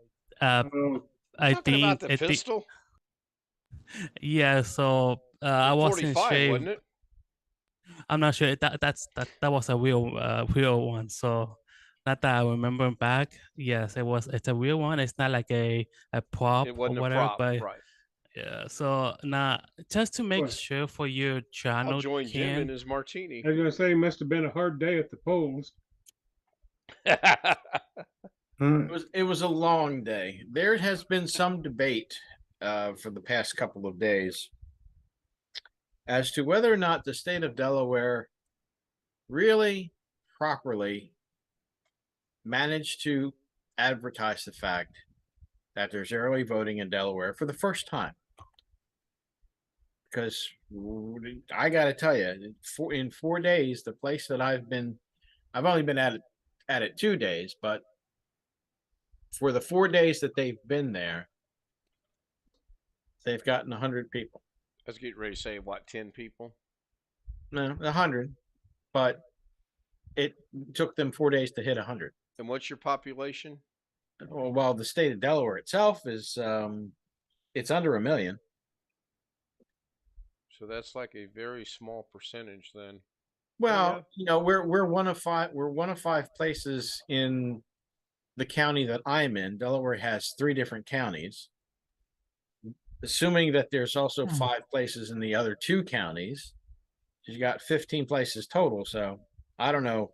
I Talking about think the pistol? yeah. So I wasn't 45, sure. wasn't it? I'm not sure that was a real one. So not that I remember back. Yes, it was. It's a real one. It's not like a prop It or wasn't a whatever. prop, But right? yeah. So now just to make What? sure for your I'll channel, join Jim in Ken. his martini. I was gonna say it must have been a hard day at the polls. It was a long day. There has been some debate for the past couple of days as to whether or not the state of Delaware really properly managed to advertise the fact that there's early voting in Delaware for the first time. Because I got to tell you, in 4 days, the place that I've only been at it 2 days, but for the 4 days that they've been there, they've gotten 100 people. I was getting ready to say, what, 10 people? No, 100, but it took them 4 days to hit 100. And what's your population? Well, the state of Delaware itself is it's under 1 million. So that's like a very small percentage then. Well, yeah. We're one of 5. We're one of 5 places in the county that I'm in. Delaware has 3 different counties. Assuming that there's also 5 places in the other 2 counties, you got 15 places total. So I don't know.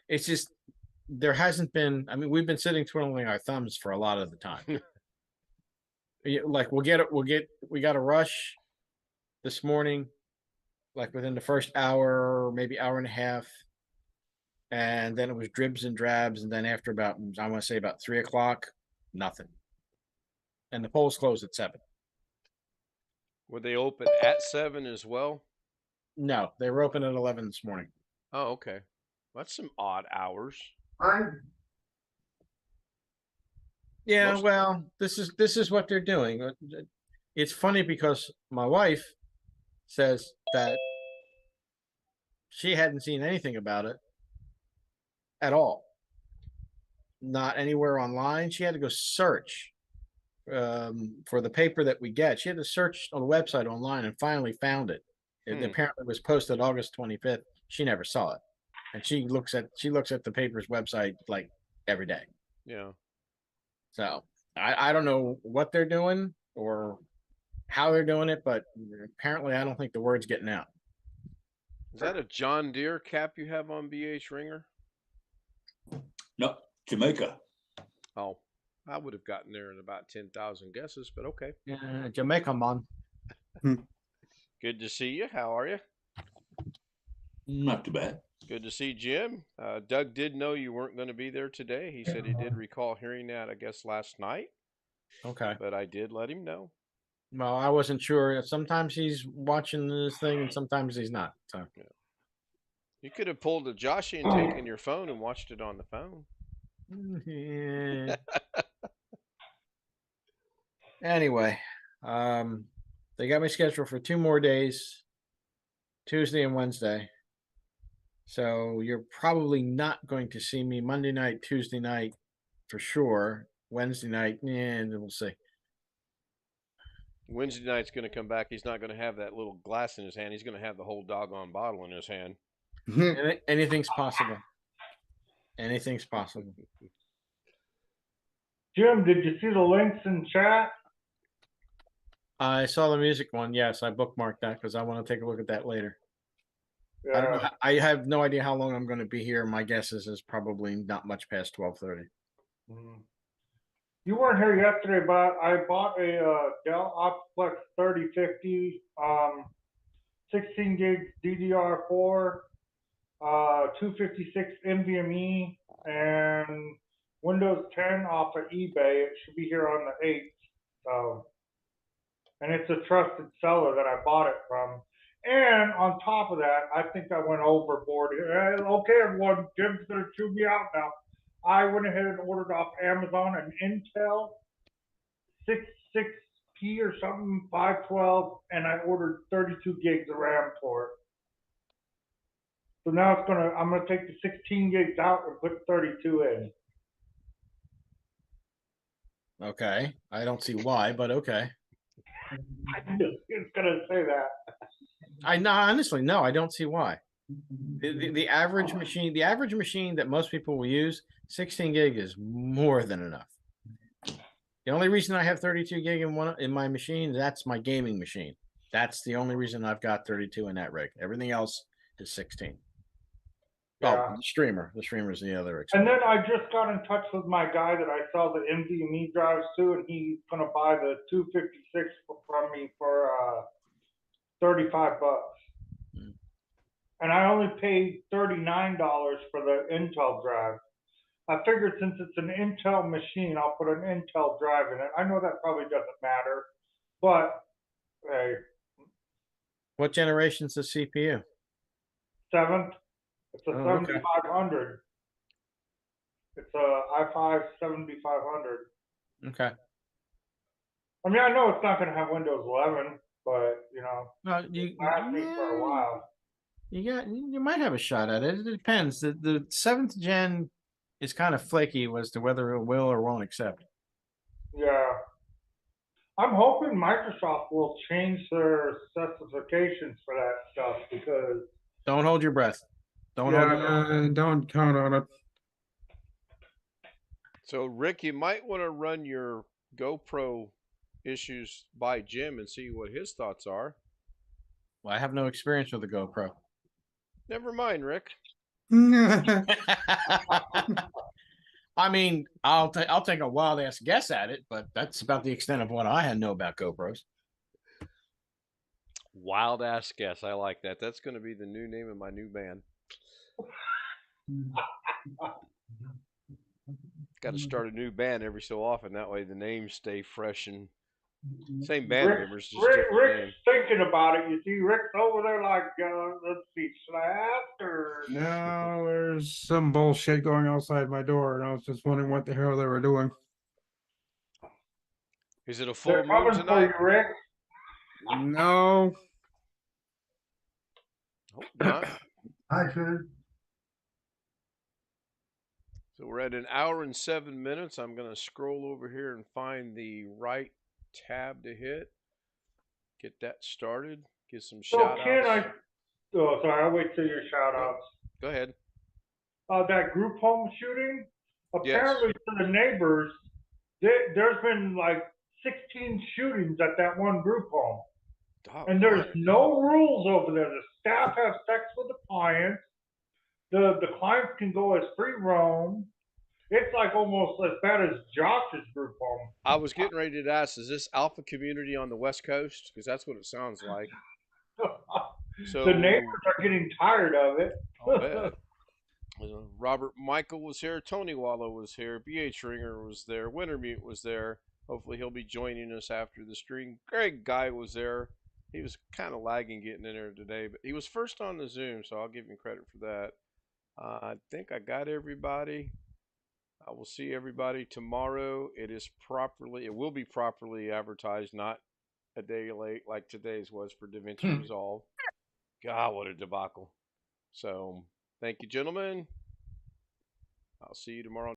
It's just there hasn't been. I mean, we've been sitting twiddling our thumbs for a lot of the time. Like we got a rush this morning, like within the first hour, maybe hour and a half, and then it was dribs and drabs, and then after about I want to say about 3 o'clock, nothing, and the polls closed at 7. Were they open at 7 as well? No, they were open at 11 this morning. Oh, okay. That's some odd hours. Yeah, well, this is what they're doing. It's funny because my wife says that she hadn't seen anything about it at all. Not anywhere online. She had to go search for the paper that we get. She had to search on the website online and finally found it. It apparently was posted August 25th. She never saw it, and she looks at the paper's website like every day. Yeah. So I don't know what they're doing or how they're doing it, but apparently I don't think the word's getting out. Is that a John Deere cap you have on BH Ringer? No, Jamaica. Oh, I would have gotten there in about 10,000 guesses, but okay. Yeah, Jamaica, man. Good to see you. How are you? Not too bad. Good to see Jim. Doug did know you weren't going to be there today. He said he did recall hearing that, I guess, last night. Okay. But I did let him know. Well, I wasn't sure. Sometimes he's watching this thing and sometimes he's not. So yeah. You could have pulled a Joshy and taken your phone and watched it on the phone. Yeah. Anyway, they got me scheduled for 2 more days, Tuesday and Wednesday. So you're probably not going to see me Monday night, Tuesday night for sure. Wednesday night, and we'll see. Wednesday night's going to come back. He's not going to have that little glass in his hand. He's going to have the whole doggone bottle in his hand. Anything's possible. Anything's possible. Jim, did you see the links in chat? I saw the music one. Yes, I bookmarked that because I want to take a look at that later. Yeah. I don't know. I have no idea how long I'm going to be here. My guess is probably not much past 12:30. You weren't here yesterday, but I bought a Dell Optiplex 3050, 16 gig DDR4, 256 NVMe, and Windows 10 off of eBay. It should be here on the 8th. So, and it's a trusted seller that I bought it from. And on top of that, I think I went overboard. Okay, everyone, Jim's gonna chew me out now. I went ahead and ordered off Amazon an Intel 66P or something, 512, and I ordered 32 gigs of RAM for it. So now I'm gonna take the 16 gigs out and put 32 in. Okay. I don't see why, but okay. I knew he was gonna say that. Honestly, no, I don't see why. The average machine that most people will use, 16 gig is more than enough. The only reason I have 32 gig in my machine, that's my gaming machine. That's the only reason I've got 32 in that rig. Everything else is 16. Yeah. Oh, the streamer. The streamer's the other. And then I just got in touch with my guy that I sell the NVMe drives to, and he's gonna buy the 256 from me for $35. And I only paid $39 for the Intel drive. I figured since it's an Intel machine, I'll put an Intel drive in it. I know that probably doesn't matter, but hey. What generation's the CPU? 7th. It's a 7500. Okay. It's a i5 7500. Okay. I mean, I know it's not going to have Windows 11, but No, you lasted me for a while. You might have a shot at it. It depends. The 7th gen is kind of flaky as to whether it will or won't accept. Yeah. I'm hoping Microsoft will change their specifications for that stuff because. Don't hold your breath. Don't count on it. So, Rick, you might want to run your GoPro issues by Jim and see what his thoughts are. Well, I have no experience with the GoPro. Never mind, Rick. I mean, I'll take a wild ass guess at it, but that's about the extent of what I know about GoPros. Wild ass guess. I like that. That's going to be the new name of my new band. Got to start a new band every so often. That way the names stay fresh and same band members. Just Rick's name. thinking about it. You see, Rick's over there like, let's see, Slapped or. No, there's some bullshit going outside my door, and I was just wondering what the hell they were doing. Is it a full They're moon coming tonight? for you, Rick. No. Hope not. Hi, Food. So we're at 1 hour and 7 minutes. I'm going to scroll over here and find the right tab to hit. Get that started. Get some shout outs. Sorry, I'll wait till your shout outs. Go ahead. That group home shooting, apparently to the neighbors, there's been like 16 shootings at that one group home. And there's no rules over there. The staff have sex with the clients. The clients can go as free roam. It's like almost as bad as Josh's group home. I was getting ready to ask, is this Alpha Community on the West Coast? Because that's what it sounds like. So the neighbors are getting tired of it. I'll bet. Robert Michael was here. Tony Wallow was here. B.H. Ringer was there. Wintermute was there. Hopefully he'll be joining us after the stream. Greg Guy was there. He was kind of lagging getting in there today, but he was first on the Zoom, so I'll give him credit for that. I think I got everybody. I will see everybody tomorrow. It will be properly advertised, not a day late like today's was for DaVinci Resolve. God, what a debacle. So, thank you, gentlemen. I'll see you tomorrow.